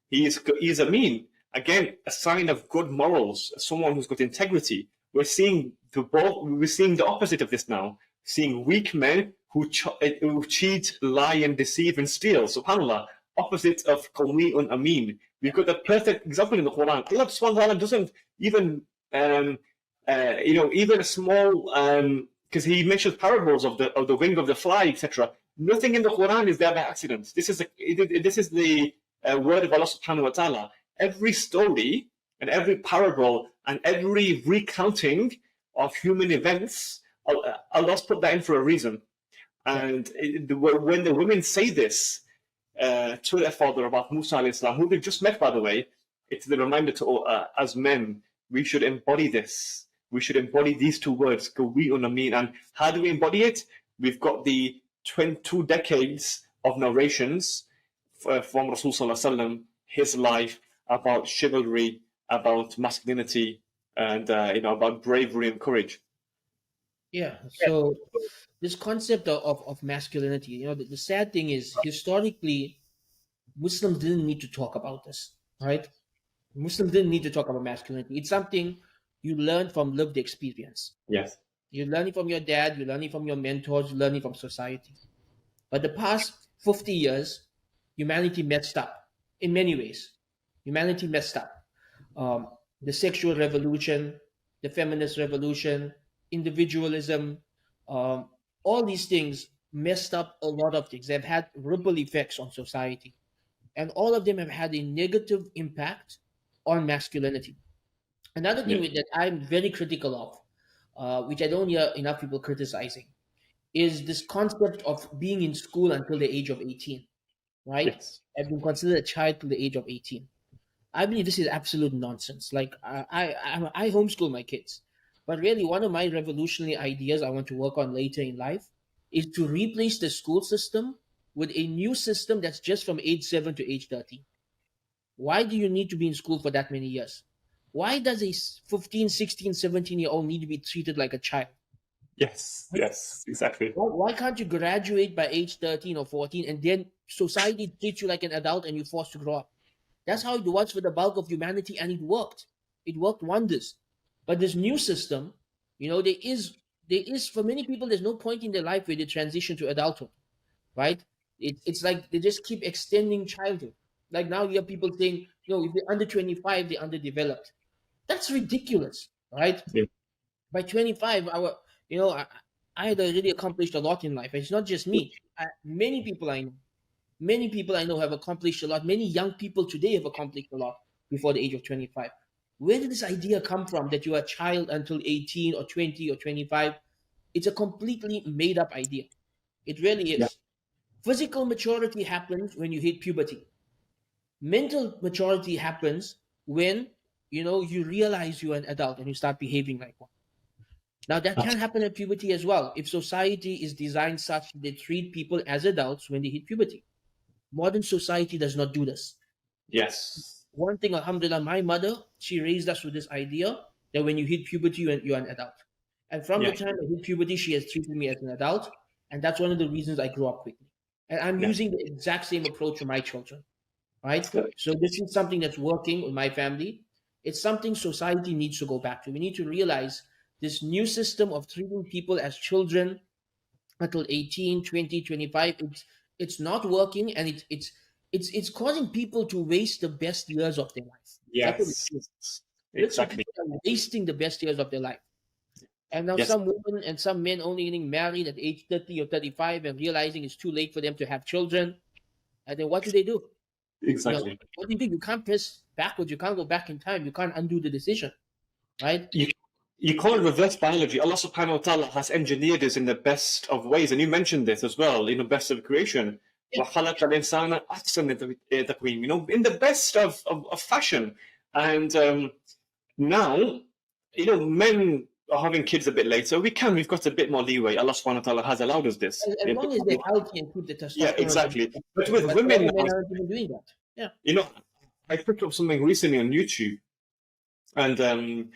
He is a mean. Again, a sign of good morals, someone who's got integrity. We're seeing the opposite of this now. Seeing weak men who cheat, lie, and deceive and steal. SubhanAllah, opposite of Qawmi'un Amin. We've got a perfect example in the Quran. Allah subhanahu wa ta'ala doesn't even even a small because he mentions parables of the wing of the fly, etc. Nothing in the Quran is there by accident. This is the word of Allah subhanahu wa ta'ala. Every story and every parable and every recounting of human events, Allah's put that in for a reason. Yeah. And when the women say this to their father about Musa alayhi salam, who they've just met, by the way, it's the reminder to as men, we should embody this. we should embody these two words, Qawi and Amin. And how do we embody it? We've got the 22 decades of narrations from Rasul Sallallahu Alaihi Wasallam, his life, about chivalry, about masculinity, and about bravery and courage. Yeah. So this concept of masculinity, the sad thing is historically Muslims didn't need to talk about this, right? Muslims didn't need to talk about masculinity. It's something you learn from lived experience. Yes. You learn it from your dad, you learn it from your mentors, you learn it from society. But the past 50 years, humanity messed up in many ways. Humanity messed up. The sexual revolution, the feminist revolution, individualism, all these things messed up a lot of things. They've had ripple effects on society. And all of them have had a negative impact on masculinity. Another thing that I'm very critical of, which I don't hear enough people criticizing, is this concept of being in school until the age of 18, right? Yes. I've been considered a child till the age of 18. I believe this is absolute nonsense. Like I homeschool my kids, but really one of my revolutionary ideas I want to work on later in life is to replace the school system with a new system that's just from age 7 to age 13. Why do you need to be in school for that many years? Why does a 15, 16, 17-year-old need to be treated like a child? Yes, exactly. Why can't you graduate by age 13 or 14 and then society treats you like an adult and you're forced to grow up? That's how it was for the bulk of humanity, and it worked. It worked wonders. But this new system, there is for many people, there's no point in their life where they transition to adulthood, right? It's like they just keep extending childhood. Like now you have people saying, if they're under 25, they're underdeveloped. That's ridiculous, right? Yeah. By 25, I had already accomplished a lot in life. It's not just me. Many people I know have accomplished a lot. Many young people today have accomplished a lot before the age of 25. Where did this idea come from that you are a child until 18 or 20 or 25? It's a completely made up idea. It really is. Yeah. Physical maturity happens when you hit puberty. Mental maturity happens when you realize you're an adult and you start behaving like one. Now that can happen at puberty as well if society is designed such that they treat people as adults when they hit puberty. Modern society does not do this. Yes. One thing, alhamdulillah, my mother, she raised us with this idea that when you hit puberty, you're an adult. And from the time I hit puberty, she has treated me as an adult. And that's one of the reasons I grew up quickly. And I'm using the exact same approach for my children, right? So this is something that's working with my family. It's something society needs to go back to. We need to realize this new system of treating people as children until 18, 20, 25, it's not working, and it's causing people to waste the best years of their life. Yes, exactly. People are wasting the best years of their life. And now some women and some men only getting married at age 30 or 35 and realizing it's too late for them to have children. And then what do they do? Exactly. What do? You can't press backwards. You can't go back in time. You can't undo the decision, right? You call it reverse biology. Allah subhanahu wa ta'ala has engineered us in the best of ways. And you mentioned this as well, best of creation. وَخَلَقَ الْإِنسَانَ أَحْسَنَ تَقْوِيمٍ, in the best of fashion. And now, men are having kids a bit later. We've got a bit more leeway. Allah subhanahu wa ta'ala has allowed us this. As long as they're healthy and keep the testosterone. Yeah, exactly. But with women, men aren't even doing that. Yeah. I picked up something recently on YouTube. And,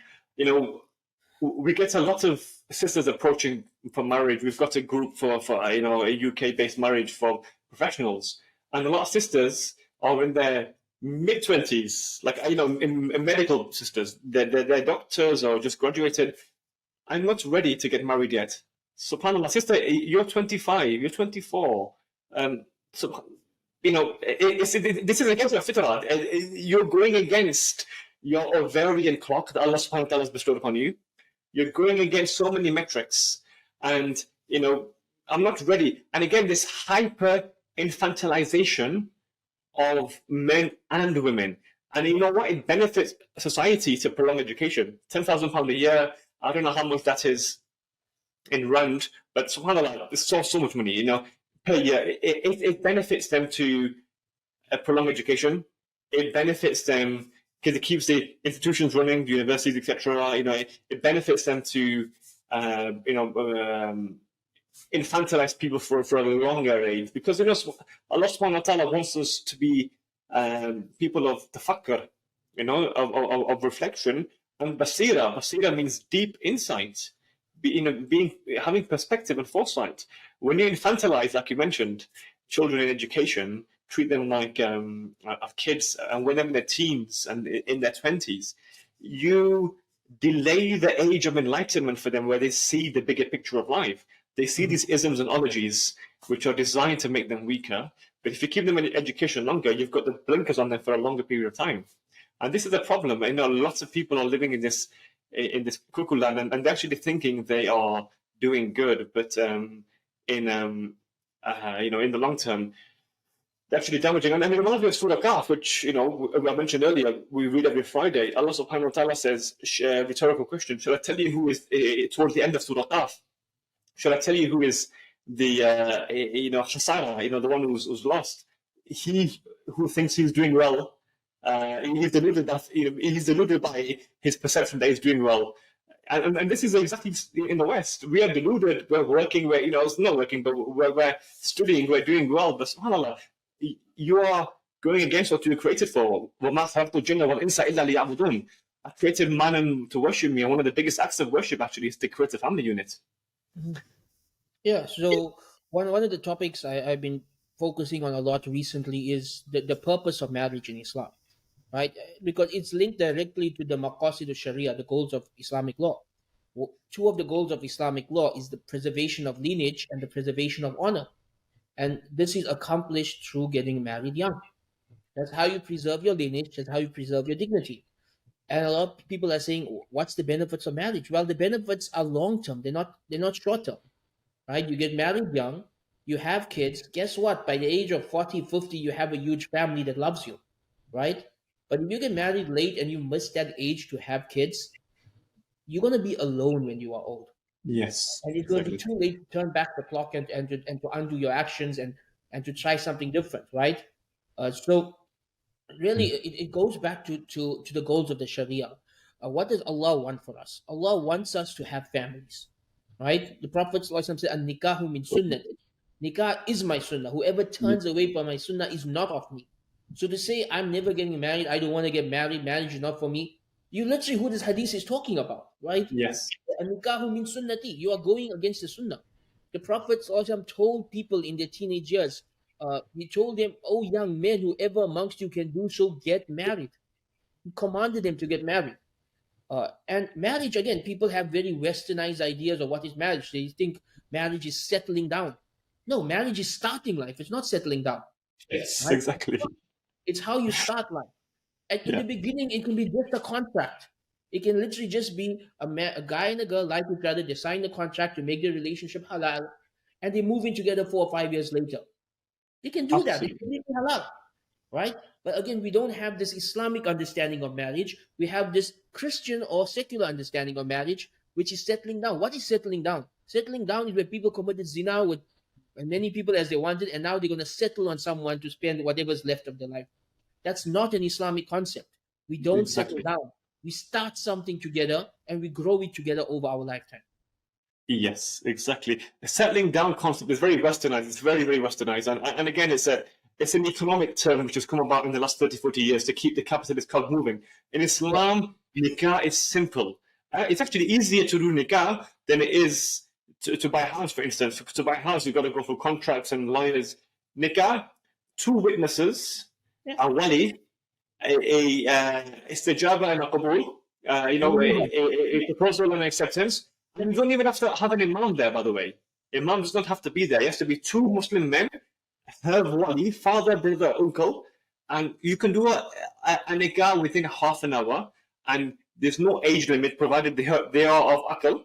we get a lot of sisters approaching for marriage. We've got a group for a UK-based marriage for professionals. And a lot of sisters are in their mid-20s, like, in medical sisters. They're doctors or just graduated. I'm not ready to get married yet. SubhanAllah, sister, you're 25, you're 24. So, this is against your fitrah. You're going against your ovarian clock that Allah subhanahu wa ta'ala has bestowed upon you. You're going against so many metrics. And, I'm not ready. And again, this hyper infantilization of men and women. And you know what? It benefits society to prolong education. £10,000 a year. I don't know how much that is in rand, but subhanAllah, it's so much money, per year. It benefits them to prolong education. It benefits them because it keeps the institutions running, the universities, etc. It benefits them to infantilize people for a longer age, because Allah subhanahu wa ta'ala wants us to be people of tafakkar, of reflection, and basira. Basira means deep insight, having perspective and foresight. When you infantilize, like you mentioned, children in education, treat them like kids, and when they're in their teens and in their 20s, you delay the age of enlightenment for them, where they see the bigger picture of life. They see these isms and ologies which are designed to make them weaker. But if you keep them in education longer, you've got the blinkers on them for a longer period of time. And this is a problem. Lots of people are living in this cuckoo land, and they're actually thinking they are doing good, but in the long term, they're actually damaging. And it reminds me of Surah Kahf, which I mentioned earlier. We read every Friday. Allah Subhanahu wa Taala says, rhetorical question: should I tell you who is towards the end of Surah Kahf? Should I tell you who is the Khasara, the one who's lost? He who thinks he's doing well, he's deluded by his perception that he's doing well. And this is exactly in the West. We are deluded. We're working. It's not working, but we're studying. We're doing well. But subhanAllah, you are going against what you were created for. I created man to worship me, and one of the biggest acts of worship actually is to create a family unit. Yeah, so one of the topics I've been focusing on a lot recently is the purpose of marriage in Islam, right? Because it's linked directly to the maqasid of Sharia, the goals of Islamic law. Two of the goals of Islamic law is the preservation of lineage and the preservation of honor. And this is accomplished through getting married young. That's how you preserve your lineage, that's how you preserve your dignity. And a lot of people are saying, what's the benefits of marriage? Well, the benefits are long-term. They're not short-term, right? You get married young, you have kids. Guess what? By the age of 40, 50, you have a huge family that loves you, right? But if you get married late and you miss that age to have kids, you're going to be alone when you are old. Yes. And it's going to be too late to turn back the clock and to undo your actions and to try something different, right? So really, it goes back to the goals of the Sharia. What does Allah want for us? Allah wants us to have families, right? The Prophet ﷺ said, "An-nikahu min sunnati." Nikah is my sunnah. Whoever turns away from my sunnah is not of me. So to say, I'm never getting married, I don't want to get married, marriage is not for me, you literally who this hadith is talking about, right? Yes. An-nikahu min sunnati. You are going against the sunnah. The Prophet ﷺ told people in their teenage years, he told them, "Oh, young men, whoever amongst you can do so, get married." He commanded them to get married. And marriage, again, people have very westernized ideas of what is marriage. They think marriage is settling down. No, marriage is starting life. It's not settling down. Yes, right? exactly. It's how you start life. And in the beginning, it can be just a contract. It can literally just be a guy and a girl like each other. They sign the contract to make their relationship halal, and they move in together 4 or 5 years later. They can do that. It's completely halal, right? But again, we don't have this Islamic understanding of marriage. We have this Christian or secular understanding of marriage, which is settling down. What is settling down? Settling down is where people committed zina with as many people as they wanted, and now they're going to settle on someone to spend whatever's left of their life. That's not an Islamic concept. We don't settle down. We start something together, and we grow it together over our lifetime. Yes, exactly. The settling down concept is very westernized. It's very, very westernized. And again, it's an economic term which has come about in the last 30, 40 years to keep the capitalist cog moving. In Islam, nikah is simple. It's actually easier to do nikah than it is to buy a house, for instance. To buy a house, you've got to go through contracts and lawyers. Nikah, 2 witnesses, a wali, a istijaba and a qabul, a proposal and acceptance. And you don't even have to have an imam there, by the way. Imam does not have to be there. It has to be 2 Muslim men, her wali, father, brother, uncle, and you can do a nikah within half an hour, and there's no age limit provided they are of akal,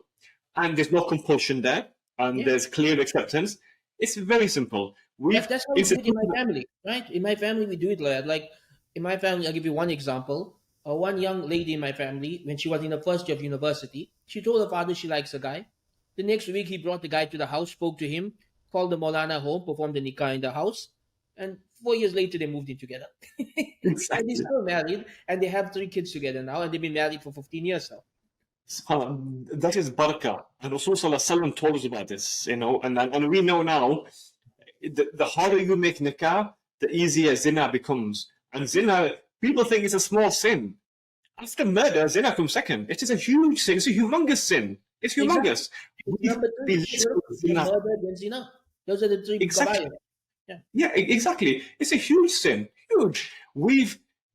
and there's no compulsion there, and there's clear acceptance. It's very simple. That's how we do it in my family, right? In my family, we do it like in my family. I'll give you one example. One young lady in my family, when she was in the first year of university, she told her father she likes a guy. The next week, he brought the guy to the house, spoke to him, called the Maulana home, performed the nikah in the house, and 4 years later, they moved in together. And they're Exactly. still married, and they have 3 kids together now, and they've been married for 15 years now. That is barakah. And Rasul Sallallahu Alaihi Wasallam told us about this, and we know now, the harder you make nikah, the easier zina becomes. And zina, people think it's a small sin. After murder, zina comes second. It is a huge sin. It's a humongous sin. It's Exactly. humongous. Number three, shirk, then Zina. murder, then zina. Those are the three Exactly. kabair. Yeah. Yeah, exactly. It's a huge sin. Huge.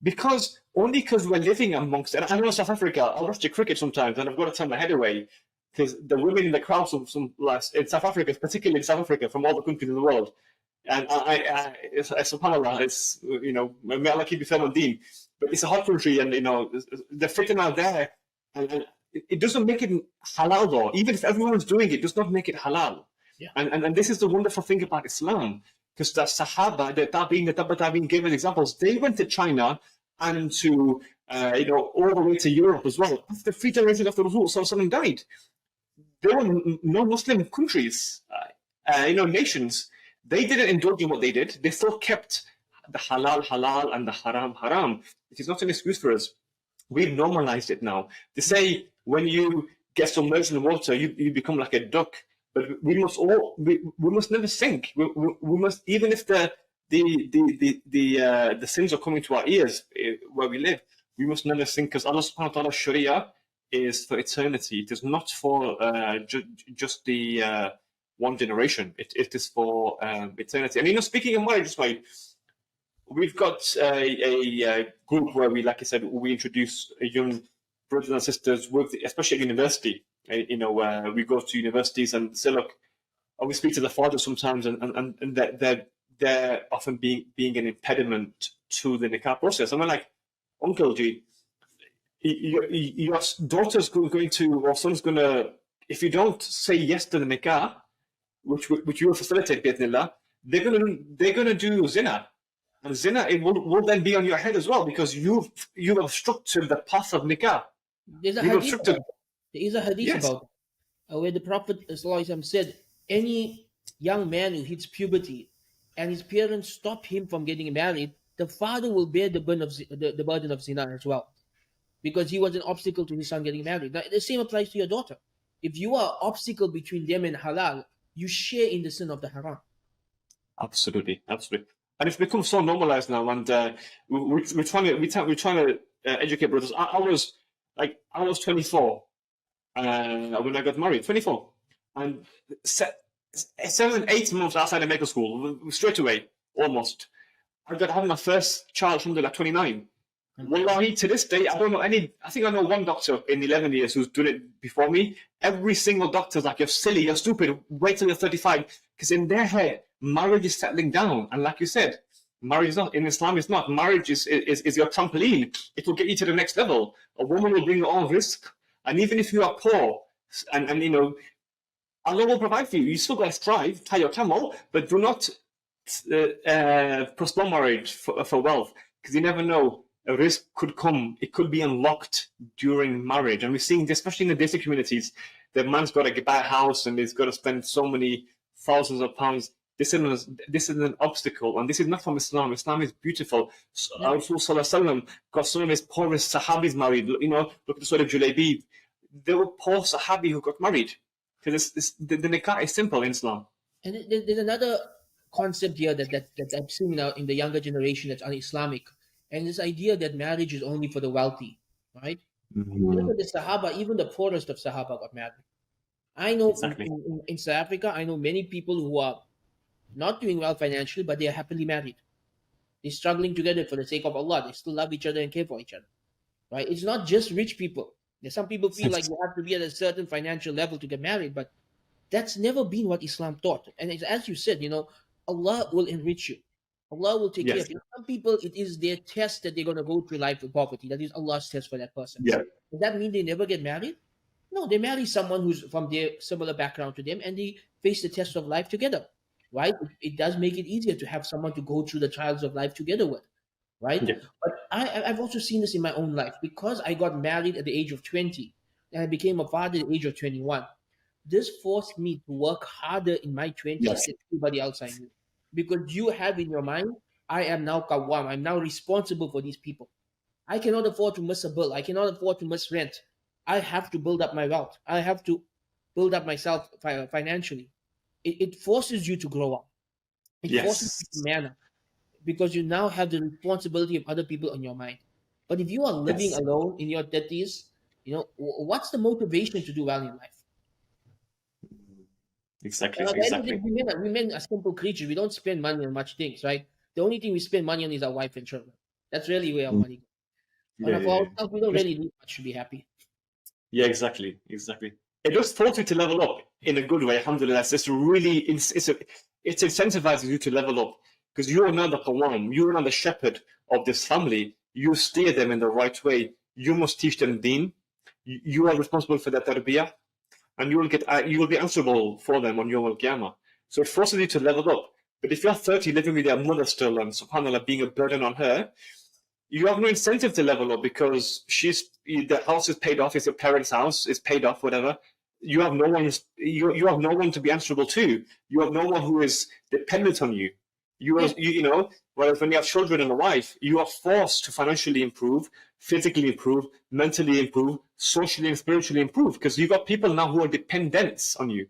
Because we're living amongst, and I know South Africa, I watch the cricket sometimes and I've got to turn my head away because the women in the crowd, in South Africa, particularly in South Africa, from all the countries in the world. And subhanAllah, it's, may Allah keep you firm on deen. But it's a hot country and, the fitna there, and it doesn't make it halal though. Even if everyone's doing it, does not make it halal. Yeah. And this is the wonderful thing about Islam. Because the Sahaba, the Tabi'in, the Tabi'in Tabi'in gave us examples. They went to China and to, all the way to Europe as well. After 3 generations after Rasul Sallallahu died, there were non-Muslim countries, nations. They didn't indulge in what they did. They still kept the halal halal and the haram haram. It is not an excuse for us. We've normalized it now. They say when you get submerged in water, you become like a duck. But we must never sink. We must, even if the sins are coming to our ears where we live, we must never sink, because Allah Subhanahu wa Taala Sharia is for eternity. It is not for just the one generation. It is for eternity. And speaking of marriage, we've got a group where we, like I said, we introduce young brothers and sisters, especially at university. We go to universities and say, look, we speak to the fathers sometimes, and they're often being an impediment to the nikah process. And we're like, Uncle G, your daughter's going to, or son's going to, if you don't say yes to the nikah, which you will facilitate, bi'idhnillah, they're going to do zina. And zina, it will then be on your head as well, because you've obstructed the path of nikah. There's a hadith about it. There is a hadith about it, where the Prophet ﷺ said, any young man who hits puberty and his parents stop him from getting married, the father will bear the burden of zina as well, because he was an obstacle to his son getting married. Now, the same applies to your daughter. If you are an obstacle between them and halal, you share in the sin of the haram. Absolutely. And it's become so normalized now, and we're trying to educate brothers. I was 24 when I got married, 24, and 7-8 months outside of medical school, straight away, almost, I got having my first child, alhamdulillah, 29. Wallahi, to this day, I don't know any. I think I know one doctor in 11 years who's done it before me. Every single doctor's like, you're silly, you're stupid, wait till you're 35. Because in their head, marriage is settling down. And like you said, marriage is not, in Islam, it's not. Marriage is your trampoline. It will get you to the next level. A woman will bring her own risk. And even if you are poor, and Allah will provide for you. You still got to strive, tie your camel, but do not postpone marriage for wealth. Because you never know. A risk could come. It could be unlocked during marriage. And we're seeing this, especially in the Desi communities, the man's got to buy a house and he's got to spend so many thousands of pounds. This is an obstacle. And this is not from Islam. Islam is beautiful. Rasul Sallallahu Alaihi Wasallam got some of his poorest Sahabis married. Look at the story of Julaybi. There were poor Sahabi who got married. Because the nikah is simple in Islam. And there's another concept here that I'm seeing now in the younger generation that's un-Islamic. And this idea that marriage is only for the wealthy, right? Mm-hmm. Look at the Sahaba, even the poorest of Sahaba got married. I know exactly. in South Africa, I know many people who are not doing well financially, but they are happily married. They're struggling together for the sake of Allah. They still love each other and care for each other, right? It's not just rich people. Some people feel like you have to be at a certain financial level to get married, but that's never been what Islam taught. And as you said, Allah will enrich you. Allah will take care of you. Some people, it is their test that they're going to go through life with poverty. That is Allah's test for that person. Yeah. Does that mean they never get married? No, they marry someone who's from their similar background to them, and they face the test of life together, right? It does make it easier to have someone to go through the trials of life together with, right? Yeah. But I've also seen this in my own life. Because I got married at the age of 20, and I became a father at the age of 21, this forced me to work harder in my 20s than anybody else I knew. Because you have in your mind I am now kawam. I'm now responsible for these people. I cannot afford to miss a bill. I cannot afford to miss rent. I have to build up my wealth. I have to build up myself financially. It forces you to grow up. It forces you to Yes. man up because you now have the responsibility of other people on your mind. But if you are living Yes. alone in your 30s, what's the motivation to do well in life? Exactly. At the end of the day, Exactly. we men are simple creatures. We don't spend money on much things, right? The only thing we spend money on is our wife and children. That's really where our money goes. Yeah. For Yeah. ourselves, we don't Yeah. really need much to be happy. Yeah, exactly, exactly. It does force you to level up in a good way. Alhamdulillah, it's really it incentivizes you to level up because you are now the qawam, you are now the shepherd of this family. You steer them in the right way. You must teach them deen. You are responsible for their tarbiyah, and you will be answerable for them on Yawm al-Qiyamah. So it forces you to level up. But if you're 30 living with your mother still and subhanallah being a burden on her, you have no incentive to level up because the house is paid off. It's your parents' house. It's paid off. Whatever. You have no one. You have no one to be answerable to. You have no one who is dependent on you. Yeah, You know. Whereas when you have children and a wife, you are forced to financially improve, physically improve, mentally improve, socially and spiritually improve because you've got people now who are dependents on you.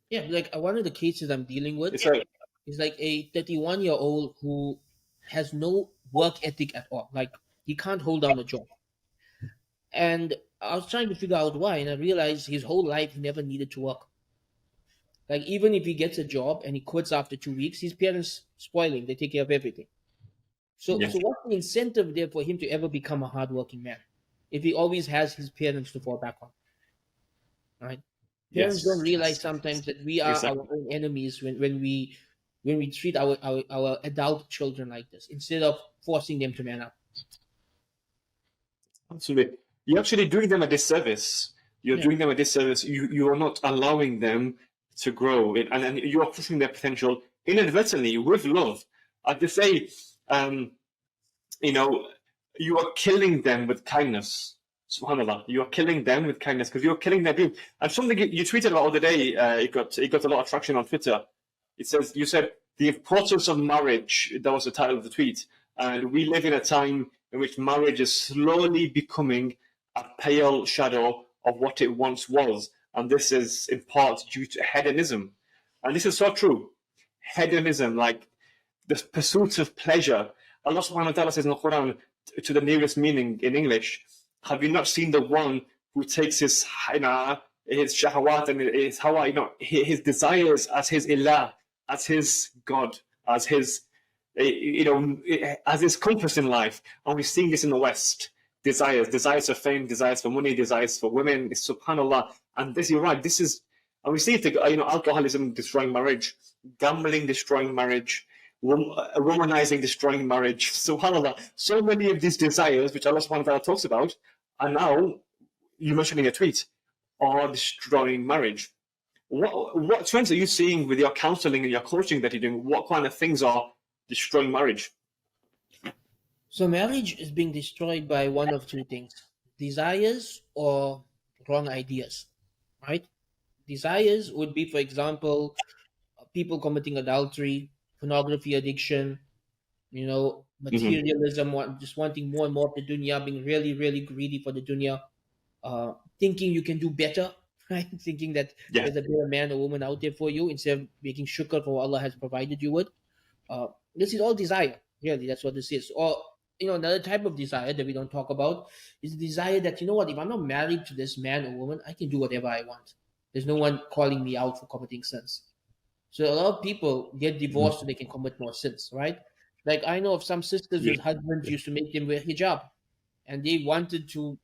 yeah. Like one of the cases I'm dealing with It's like is like a 31-year-old who has no work ethic at all. Like he can't hold down a job. And I was trying to figure out why, and I realized his whole life he never needed to work. Like even if he gets a job and he quits after 2 weeks, his parents spoil him. They take care of everything. So, yeah, so what's the incentive there for him to ever become a hardworking man if he always has his parents to fall back on? Right? Parents don't yes, realize yes, sometimes that we are our exactly. own enemies when we treat our adult children like this instead of forcing them to man up. Absolutely. You're actually doing them a disservice. You're Yeah. doing them a disservice. You are not allowing them to grow, and you are pushing their potential inadvertently with love. I to say, um, you know, you are killing them with kindness. Subhanallah, you are killing them with kindness because you're killing their dream. And something you tweeted about the other day, it got a lot of traction on Twitter. You said the importance of marriage. That was the title of the tweet. And we live in a time in which marriage is slowly becoming a pale shadow of what it once was. And this is in part due to hedonism. And this is so true. Hedonism, like the pursuit of pleasure. Allah subhanahu wa ta'ala says in the Quran, to the nearest meaning in English, have you not seen the one who takes his shahawat and his hawa, his desires as his ilah, as his God, as his, as his compass in life? And we're seeing this in the West. Desires for fame, desires for money, desires for women. Subhanallah. And this, you're right. This is, and we see it. Alcoholism destroying marriage, gambling destroying marriage, womanizing destroying marriage. Subhanallah. So many of these desires, which Allah subhanahu wa ta'ala talks about, are now, you mentioned in your tweet, are destroying marriage. What trends are you seeing with your counseling and your coaching that you're doing? What kind of things are destroying marriage? So marriage is being destroyed by one of two things: desires or wrong ideas. Right? Desires would be, for example, people committing adultery, pornography addiction, Mm-hmm. materialism, just wanting more and more of the dunya, being really, really greedy for the dunya, thinking you can do better, right? Thinking that Yeah. there's a better man or woman out there for you instead of making shukr for what Allah has provided you with. This is all desire, really. That's what this is. Or, another type of desire that we don't talk about is the desire that, what, if I'm not married to this man or woman, I can do whatever I want. There's no one calling me out for committing sins. So a lot of people get divorced so they can commit more sins, right? Like I know of some sisters Yeah. whose husbands used to make them wear hijab, and they wanted to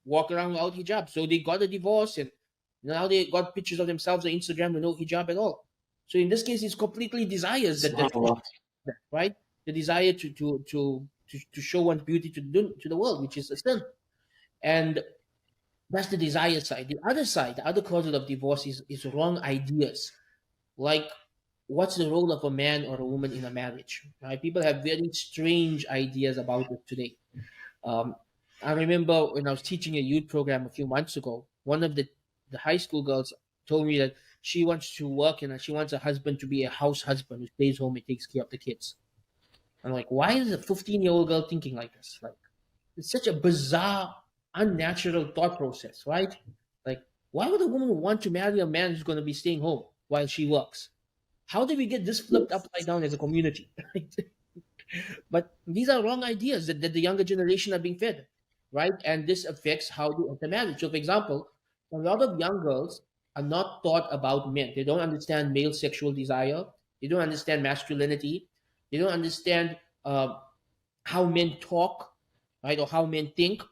walk around without hijab, so they got a divorce, and now they got pictures of themselves on Instagram with no hijab at all. So in this case, it's completely desires that Subhanallah. right? The desire to show one's beauty to the world, which is a sin, and that's the desire side. The other side, the other cause of divorce is wrong ideas, like what's the role of a man or a woman in a marriage, right? People have very strange ideas about it today. um, I remember when I was teaching a youth program a few months ago, one of the high school girls told me that she wants to work and she wants a husband to be a house husband who stays home and takes care of the kids. I'm like, why is a 15-year-old girl thinking like this? Like, it's such a bizarre, unnatural thought process, right? Like, why would a woman want to marry a man who's going to be staying home while she works? How did we get this flipped upside down as a community? But these are wrong ideas that the younger generation are being fed, right? And this affects how they enter marriage. So, for example, a lot of young girls are not taught about men. They don't understand male sexual desire. They don't understand masculinity. They don't understand how men talk, right, or how men think.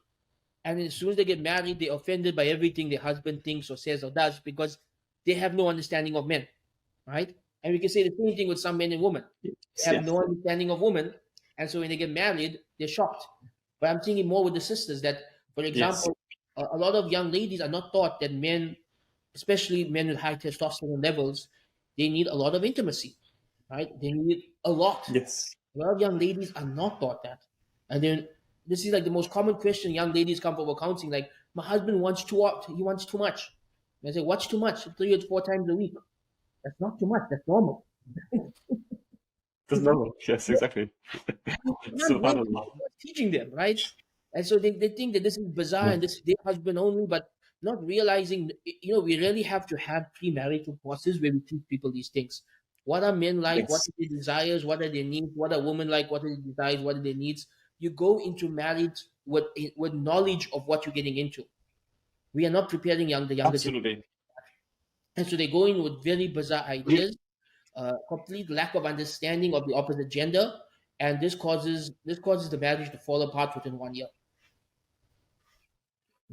And as soon as they get married, they're offended by everything their husband thinks or says or does because they have no understanding of men, right? And we can say the same thing with some men and women. They have Yes. no understanding of women, and so when they get married, they're shocked. But I'm thinking more with the sisters that, for Yes. example, a lot of young ladies are not taught that men, especially men with high testosterone levels, they need a lot of intimacy, right? They need a lot. Yes. A lot of young ladies are not taught that. And then this is like the most common question young ladies come for counseling, like, my husband wants he wants too much. And I say, what's too much? 3 or 4 times a week. That's not too much. That's normal. That's normal. Yes, exactly. Subhanallah. Teaching them, right? And so they think that this is bizarre Yeah. and this is their husband only, but not realizing, we really have to have premarital courses where we teach people these things. What are men like? What Yes. are their desires? What are their needs? What are women like? What are their desires? What are their needs? You go into marriage with knowledge of what you're getting into. We are not preparing the younger generation. Absolutely. And so they go in with very bizarre We, ideas, complete lack of understanding of the opposite gender, and this causes the marriage to fall apart within 1 year.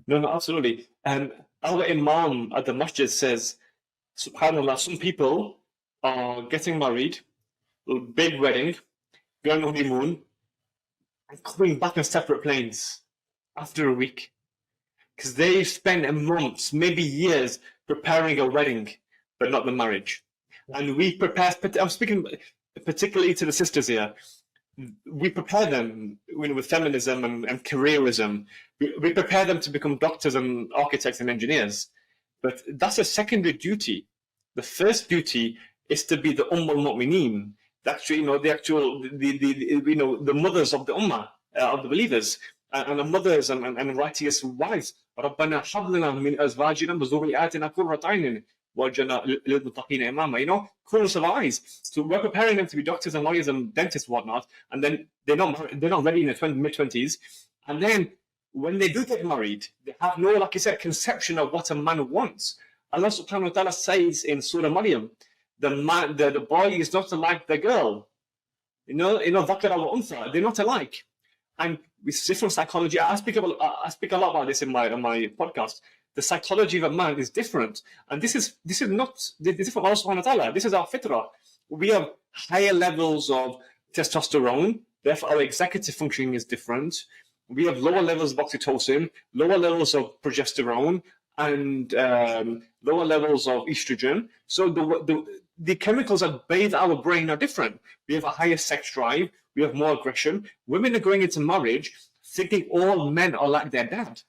no, no, absolutely. And our Imam at the masjid says, Subhanallah, some people are getting married, a big wedding, going on honeymoon, and coming back on separate planes after a week. Because they spent months, maybe years, preparing a wedding, but not the marriage. And we prepare, I'm speaking particularly to the sisters here, we prepare them with feminism and careerism. We prepare them to become doctors and architects and engineers. But that's a secondary duty. The first duty is to be the Mu'mineen, the mothers of the Ummah, of the believers, and the mothers and righteous wives. رَبَّنَا هَبْ لَنَا مِنْ أَزْوَاجِنَا وَذُرِّيَّاتِنَا قُرَّةَ أَعْيُنٍ وَاجْعَلْنَا لِلْمُتَّقِينَ إِمَامًا. Corners of eyes. So we're preparing them to be doctors and lawyers and dentists and whatnot, and then they're not ready in their mid-20s. And then when they do get married, they have no, like you said, conception of what a man wants. Allah subhanahu wa ta'ala says in Surah Maryam, the boy is not like the girl. Dhakar wa untha, they're not alike. And with different psychology, I speak a lot about this in my podcast. The psychology of a man is different, and this is not from Allah subhanahu wa ta'ala. This is our fitrah. We have higher levels of testosterone, therefore our executive functioning is different. We have lower levels of oxytocin, lower levels of progesterone, and lower levels of estrogen. So the chemicals that bathe our brain are different. We have a higher sex drive. We have more aggression. Women are going into marriage thinking all men are like their dad.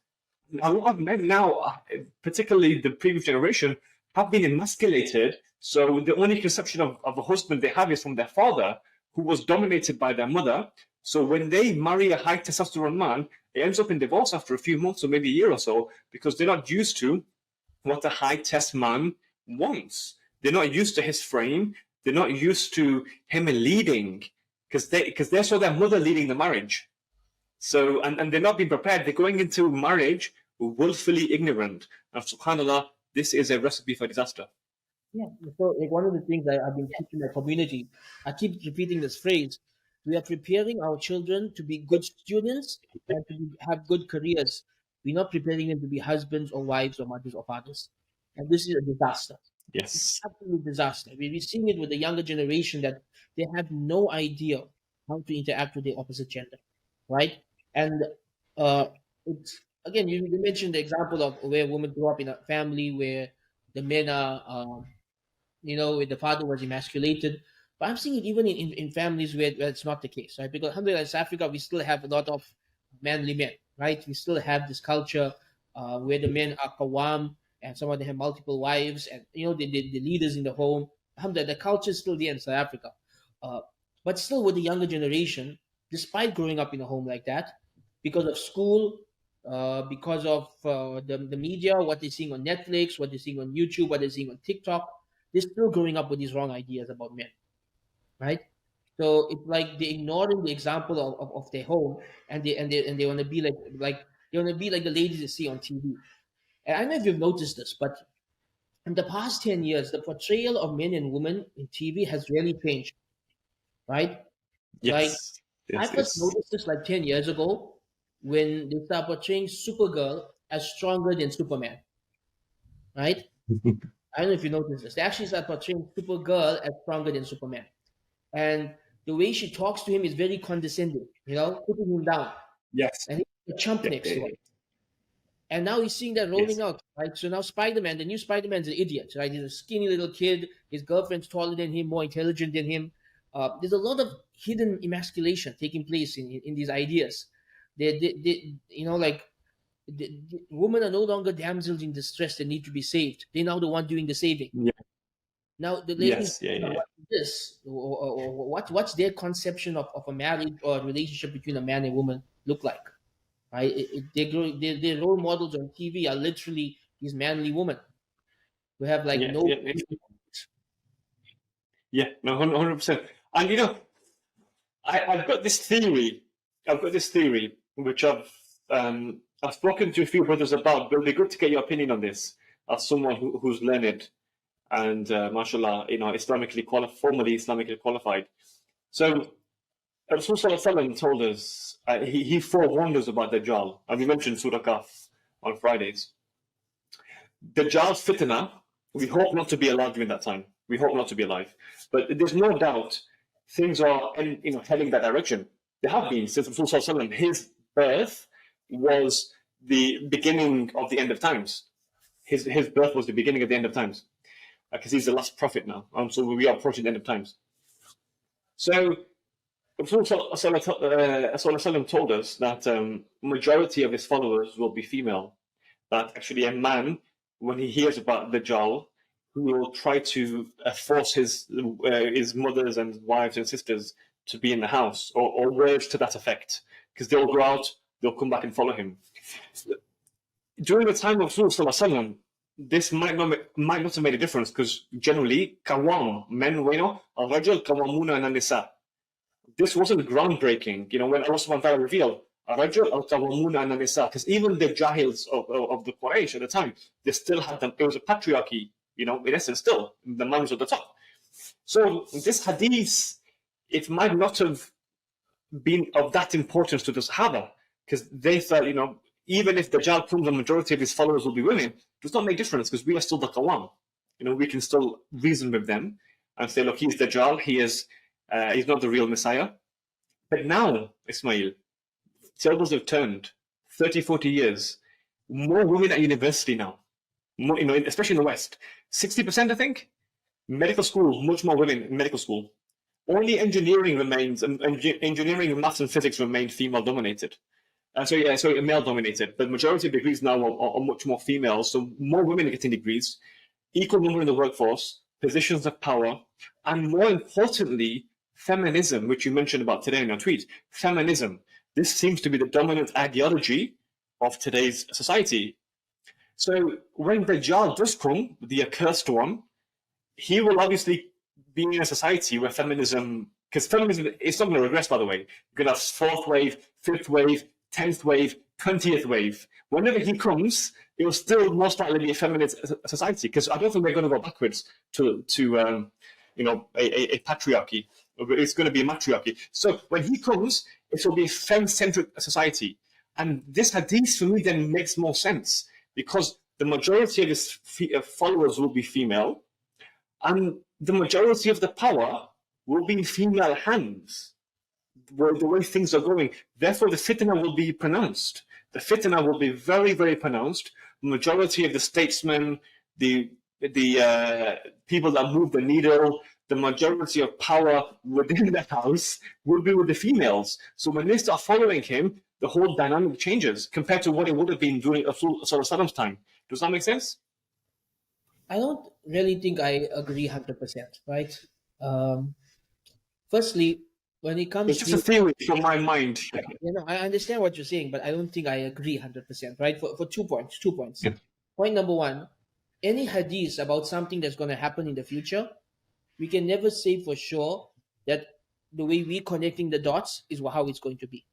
A lot of men now, particularly the previous generation, have been emasculated. So the only conception of a husband they have is from their father, who was dominated by their mother. So when they marry a high testosterone man, it ends up in divorce after a few months or maybe a year or so, because they're not used to what a high test man wants. They're not used to his frame. They're not used to him leading, because they saw their mother leading the marriage. So and they're not being prepared. They're going into marriage willfully ignorant. And subhanallah, this is a recipe for disaster. Yeah. So, like, one of the things I've been teaching my community, I keep repeating this phrase: we are preparing our children to be good students and to have good careers. We're not preparing them to be husbands or wives or mothers or fathers, and this is a disaster. Yes. Absolute disaster. We're seeing it with the younger generation that they have no idea how to interact with the opposite gender, right? And it's again, you mentioned the example of where women grew up in a family where the men are, where the father was emasculated. But I'm seeing it even in families where it's not the case, right? Because alhamdulillah, in South Africa, we still have a lot of manly men, right? We still have this culture where the men are qawam, and some of them have multiple wives, and the leaders in the home. Alhamdulillah, the culture is still there in South Africa. Uh, But still, with the younger generation, despite growing up in a home like that, because of school, because of the media, what they're seeing on Netflix, what they're seeing on YouTube, what they're seeing on TikTok, they're still growing up with these wrong ideas about men, right? So it's like they're ignoring the example of their home, and they want to be like they want to be like the ladies they see on TV. And I don't know if you've noticed this, but in the past 10 years, the portrayal of men and women in TV has really changed, right? Like, Yes, I yes, first yes. noticed this like 10 years ago when they started portraying Supergirl as stronger than Superman, right? I don't know if you noticed this. They actually started portraying Supergirl as stronger than Superman. And the way she talks to him is very condescending, putting him down. Yes. And he's a chump Yeah, next yeah, to her. yeah. And now he's seeing that Yes. rolling out, right? So now Spider-Man, the new Spider-Man's an idiot, right? He's a skinny little kid. His girlfriend's taller than him, more intelligent than him. There's a lot of hidden emasculation taking place in these ideas. Like women are no longer damsels in distress that need to be saved. They're now the one doing the saving. Yeah. Now the ladies Yes. Yeah. Yeah. Yeah. what is this, or what's their conception of a marriage or a relationship between a man and woman look like? Right? Their role models on TV are literally these manly women who have like Yeah. no. Yeah. Yeah. Yeah. No, 100%. And I've got this theory. I've got this theory which I've spoken to a few brothers about, but it'd be good to get your opinion on this as someone who's learned and mashallah, Islamically qualified, formerly Islamically qualified. So Rasul Sallallahu Alaihi Wasallam told us, he forewarned us about Dajjal, and we mentioned Surah Kaf on Fridays. Dajjal's fitna, we hope not to be alive during that time. We hope not to be alive. But there's no doubt things are heading that direction. They have been since Rasul Sallallahu Alaihi Wasallam. His birth was the beginning of the end of times. His birth was the beginning of the end of times. Because he's the last prophet now. So we are approaching the end of times. So Rasul Sallallahu Alaihi Wasallam told us that majority of his followers will be female. That actually a man, when he hears about Dajjal, who will try to force his mothers and wives and sisters to be in the house, or words to that effect, because they'll go out, they'll come back and follow him. During the time of Rasul Sallallahu Alaihi Wasallam, this might not have made a difference, because generally, kawam, men, al-rajul kawamuna ala nisa. This wasn't groundbreaking. When Allah subhanahu wa ta'ala revealed, al-rajul al-kawamuna ala nisa, because even the jahils of the Quraysh at the time, they still had them. It was a patriarchy, in essence, still. The man was at the top. So this hadith, it might not have been of that importance to the Sahaba, because they thought, even if Dajjal comes, the majority of his followers will be women, it does not make difference, because we are still the Qawam. We can still reason with them and say, look, he's Dajjal, he's not the real Messiah. But now, Ismail, tables have turned 30, 40 years. More women at university now, more, especially in the West. 60%, I think. Medical school, much more women in medical school. Only engineering remains, engineering, maths, and physics remain female dominated. Male dominated. But majority of degrees now are much more female. So more women are getting degrees, equal number in the workforce, positions of power, and more importantly, feminism, which you mentioned about today in your tweet. Feminism. This seems to be the dominant ideology of today's society. So when Dajjal does come, the accursed one, he will obviously be in a society where feminism, because feminism is not going to regress, by the way. You're going to have fourth wave, fifth wave, 10th wave, 20th wave. Whenever he comes, it will still most likely be a feminist society, because I don't think we're going to go backwards to a patriarchy. It's going to be a matriarchy. So when he comes, it will be a femme-centric society. And this hadith for me then makes more sense, because the majority of his followers will be female, and the majority of the power will be in female hands, the way things are going. Therefore, the fitna will be pronounced. The fitna will be very, very pronounced. The majority of the statesmen, the people that move the needle, the majority of power within the house will be with the females. So when they start following him, the whole dynamic changes compared to what it would have been during Rasul's time. Does that make sense? I don't really think I agree 100%, right? Firstly, when it It's comes just a to, theory from my mind. I understand what you're saying, but I don't think I agree 100%, right? For 2 points. 2 points. Yeah. Point number one, any hadith about something that's going to happen in the future, we can never say for sure that the way we connecting the dots is how it's going to be,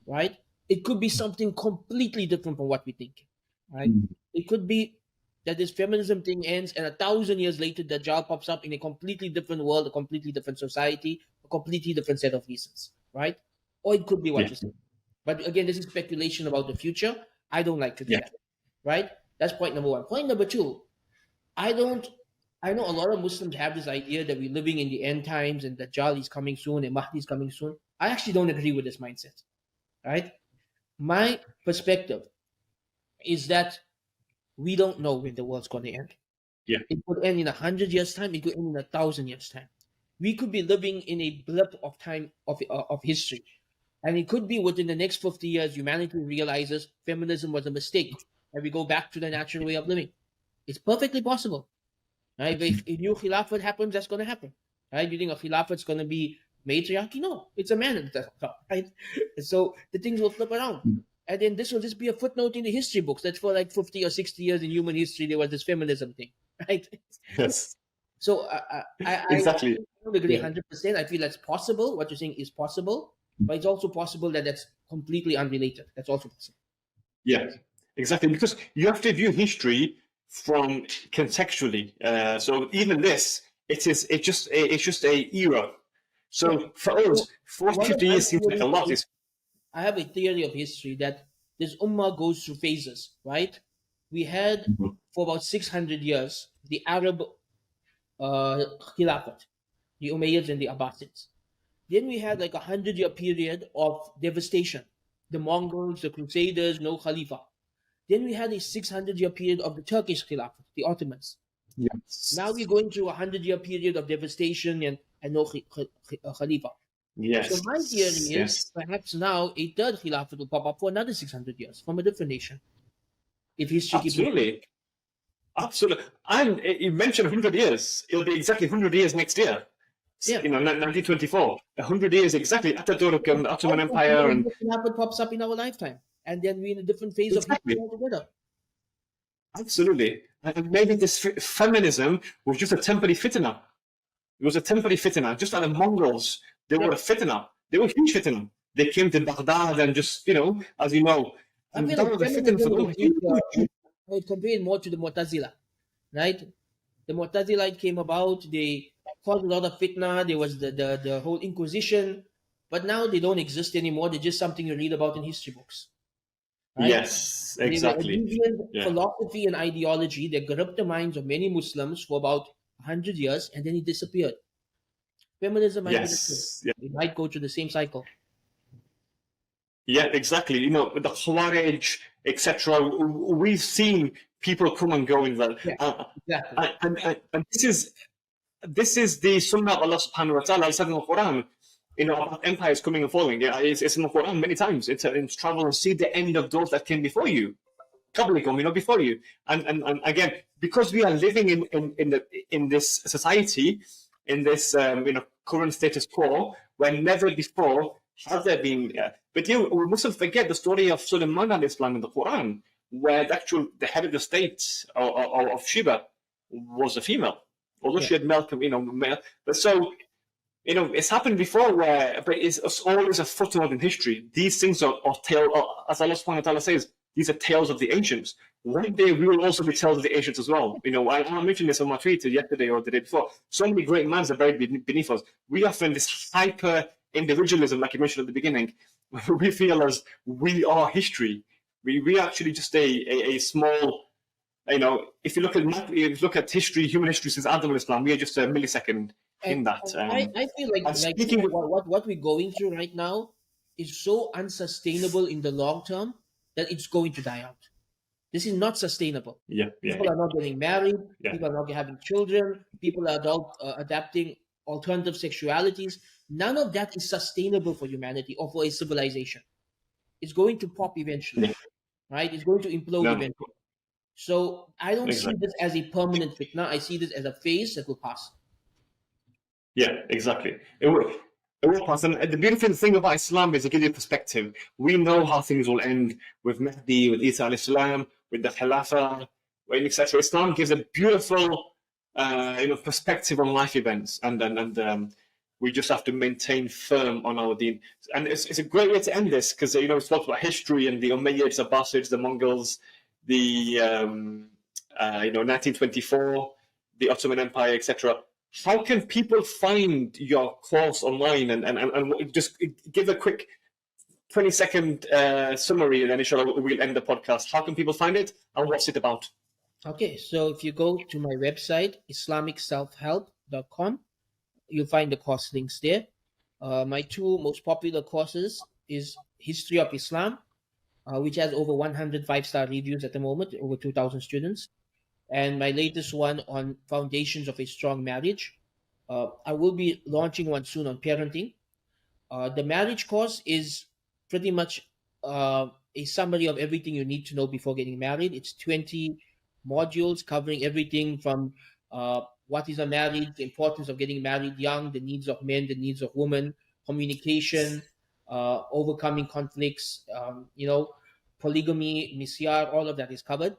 right? It could be something completely different from what we think, right? It could be that this feminism thing ends and 1,000 years later, the Dajjal pops up in a completely different world, a completely different society, a completely different set of reasons, right? Or it could be what Yeah. you said. But again, this is speculation about the future. I don't like to do Yeah. that, right? That's point number one. Point number two, I don't. I know a lot of Muslims have this idea that we're living in the end times and Dajjal is coming soon and Mahdi is coming soon. I actually don't agree with this mindset, right? My perspective is that we don't know when the world's going to end. Yeah. It could end in 100 years' time. It could end in 1,000 years' time. We could be living in a blip of time of history, and it could be within the next 50 years, humanity realizes feminism was a mistake, and we go back to the natural way of living. It's perfectly possible. Right? If a new khilafat happens, that's going to happen. Right? You think a khilafat is going to be matriarchy? No, it's a man at the top. Right? So the things will flip around. And then this will just be a footnote in the history books that for like 50 or 60 years in human history, there was this feminism thing. Right? Yes. So I Exactly. don't agree Yeah. 100%. I feel that's possible. What you're saying is possible. But it's also possible that that's completely unrelated. That's also possible. Yeah, exactly. Because you have to view history from contextually. So even this, it's just a era. So Yeah. for us, 40, One of 50 my years seems like a lot. theories I have a theory of history that this ummah goes through phases, right? We had for about 600 years the Arab Khilafat, the Umayyads and the Abbasids. Then we had like 100-year period of devastation, the Mongols, the Crusaders, no Khalifa. Then we had a 600-year period of the Turkish Khilafat, the Ottomans. Yes. Now we're going through a 100-year period of devastation and no Khalifa. Yes. So my theory is Yes. perhaps now a third Khilafat will pop up for another 600 years from a different nation. If history keeps going. Absolutely. Absolutely. And you mentioned 100 years. It'll be exactly 100 years next year. Yeah. 1924. 100 years exactly. Ataturk and the Ottoman Empire. And Khilafat pops up in our lifetime. And then we're in a different phase of exactly. history altogether. Absolutely. And maybe this feminism was just a temporary fitna. It was a temporary fitna. Just like the Mongols, they were a fitna. They were huge fitna. They came to Baghdad and just, as you know, I and feel that like was a fitna for them. I would compare it more to the Mu'tazila, right? The Mu'tazilite came about, they caused a lot of fitna, there was the whole Inquisition, but now they don't exist anymore. They're just something you read about in history books. Right? Yes, They were a exactly. deviant Yeah. philosophy and ideology that gripped the minds of many Muslims for about 100 years and then it disappeared. Feminism might be the same. Yes. Yeah. It might go through the same cycle. Yeah, exactly. With the Khawarij, etc. We've seen people come and go in that. Exactly. And this is the Sunnah of Allah subhanahu wa ta'ala. He said in the Quran, about empires coming and falling. Yeah, it's in the Quran many times. It's travel and see the end of those that came before you. Before you. And again, because we are living in this society, in this current status quo, where never before has there been. But we mustn't forget the story of Sulaiman alayhi salam in the Quran, where the head of the state of Sheba was a female, although she had male. But so. It's happened before but it's always a footnote in history. These things are as Allah subhanahu wa ta'ala says, these are tales of the ancients. One day we will also be tales of the ancients as well. I mentioned this on my tweet yesterday or the day before. So many great minds are buried beneath us. We often this hyper individualism, like you mentioned at the beginning, we feel as we are history. We actually just a small. If you look at history, human history since Adam and Islam, we are just a millisecond in that. I feel like what we're going through right now is so unsustainable in the long term that it's going to die out. This is not sustainable. Yeah. People are not getting married. Yeah. People are not having children. People are adapting alternative sexualities. None of that is sustainable for humanity or for a civilization. It's going to pop eventually, right? It's going to implode eventually. So I don't see this as a permanent fitna. I see this as a phase that will pass. Yeah, exactly. It will pass. And the beautiful thing about Islam is it gives you perspective. We know how things will end with Mahdi, with Isa alayhi salam, with the Khilafah, etc. Islam gives a beautiful, perspective on life events, and we just have to maintain firm on our deen. And it's a great way to end this because it talks about history and the Umayyads, the Abbasids, the Mongols, the 1924, the Ottoman Empire, etc. How can people find your course online and just give a quick 20-second summary and then inshallah we'll end the podcast. How can people find it and what's it about? Okay, so if you go to my website, islamicselfhelp.com, you'll find the course links there. My two most popular courses is History of Islam, which has over 100 5-star reviews at the moment, over 2,000 students. And my latest one on Foundations of a Strong Marriage. I will be launching one soon on parenting. The marriage course is pretty much a summary of everything you need to know before getting married. It's 20 modules covering everything from what is a marriage, the importance of getting married young, the needs of men, the needs of women, communication, overcoming conflicts, polygamy, misyar, all of that is covered.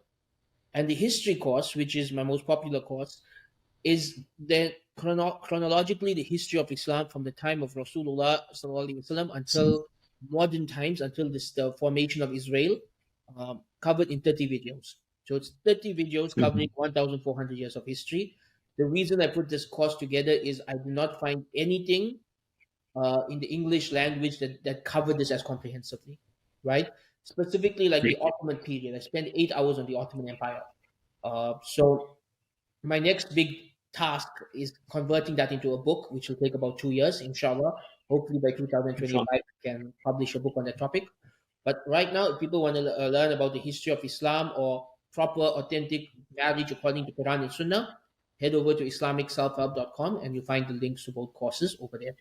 And the history course, which is my most popular course, is the chronologically the history of Islam from the time of Rasulullah sallallahu alaihi wasallam until modern times, until the formation of Israel, covered in 30 videos. So it's 30 videos covering 1,400 years of history. The reason I put this course together is I do not find anything in the English language that covered this as comprehensively, right? Specifically like the Ottoman period. I spent 8 hours on the Ottoman Empire. So my next big task is converting that into a book, which will take about 2 years, inshallah. Hopefully by 2025, I can publish a book on that topic. But right now, if people want to learn about the history of Islam or proper, authentic marriage according to Quran and Sunnah, head over to islamicselfhelp.com and you'll find the links to both courses over there.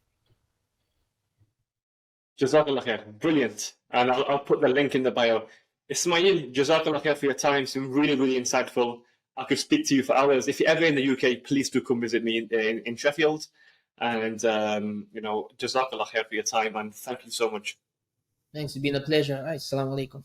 Jazakallah khair. Brilliant. And I'll put the link in the bio. Ismail, Jazakallah khair for your time. It's been really, really insightful. I could speak to you for hours. If you're ever in the UK, please do come visit me in Sheffield. And, Jazakallah khair for your time. And thank you so much. Thanks. It's been a pleasure. All right. Assalamu alaikum.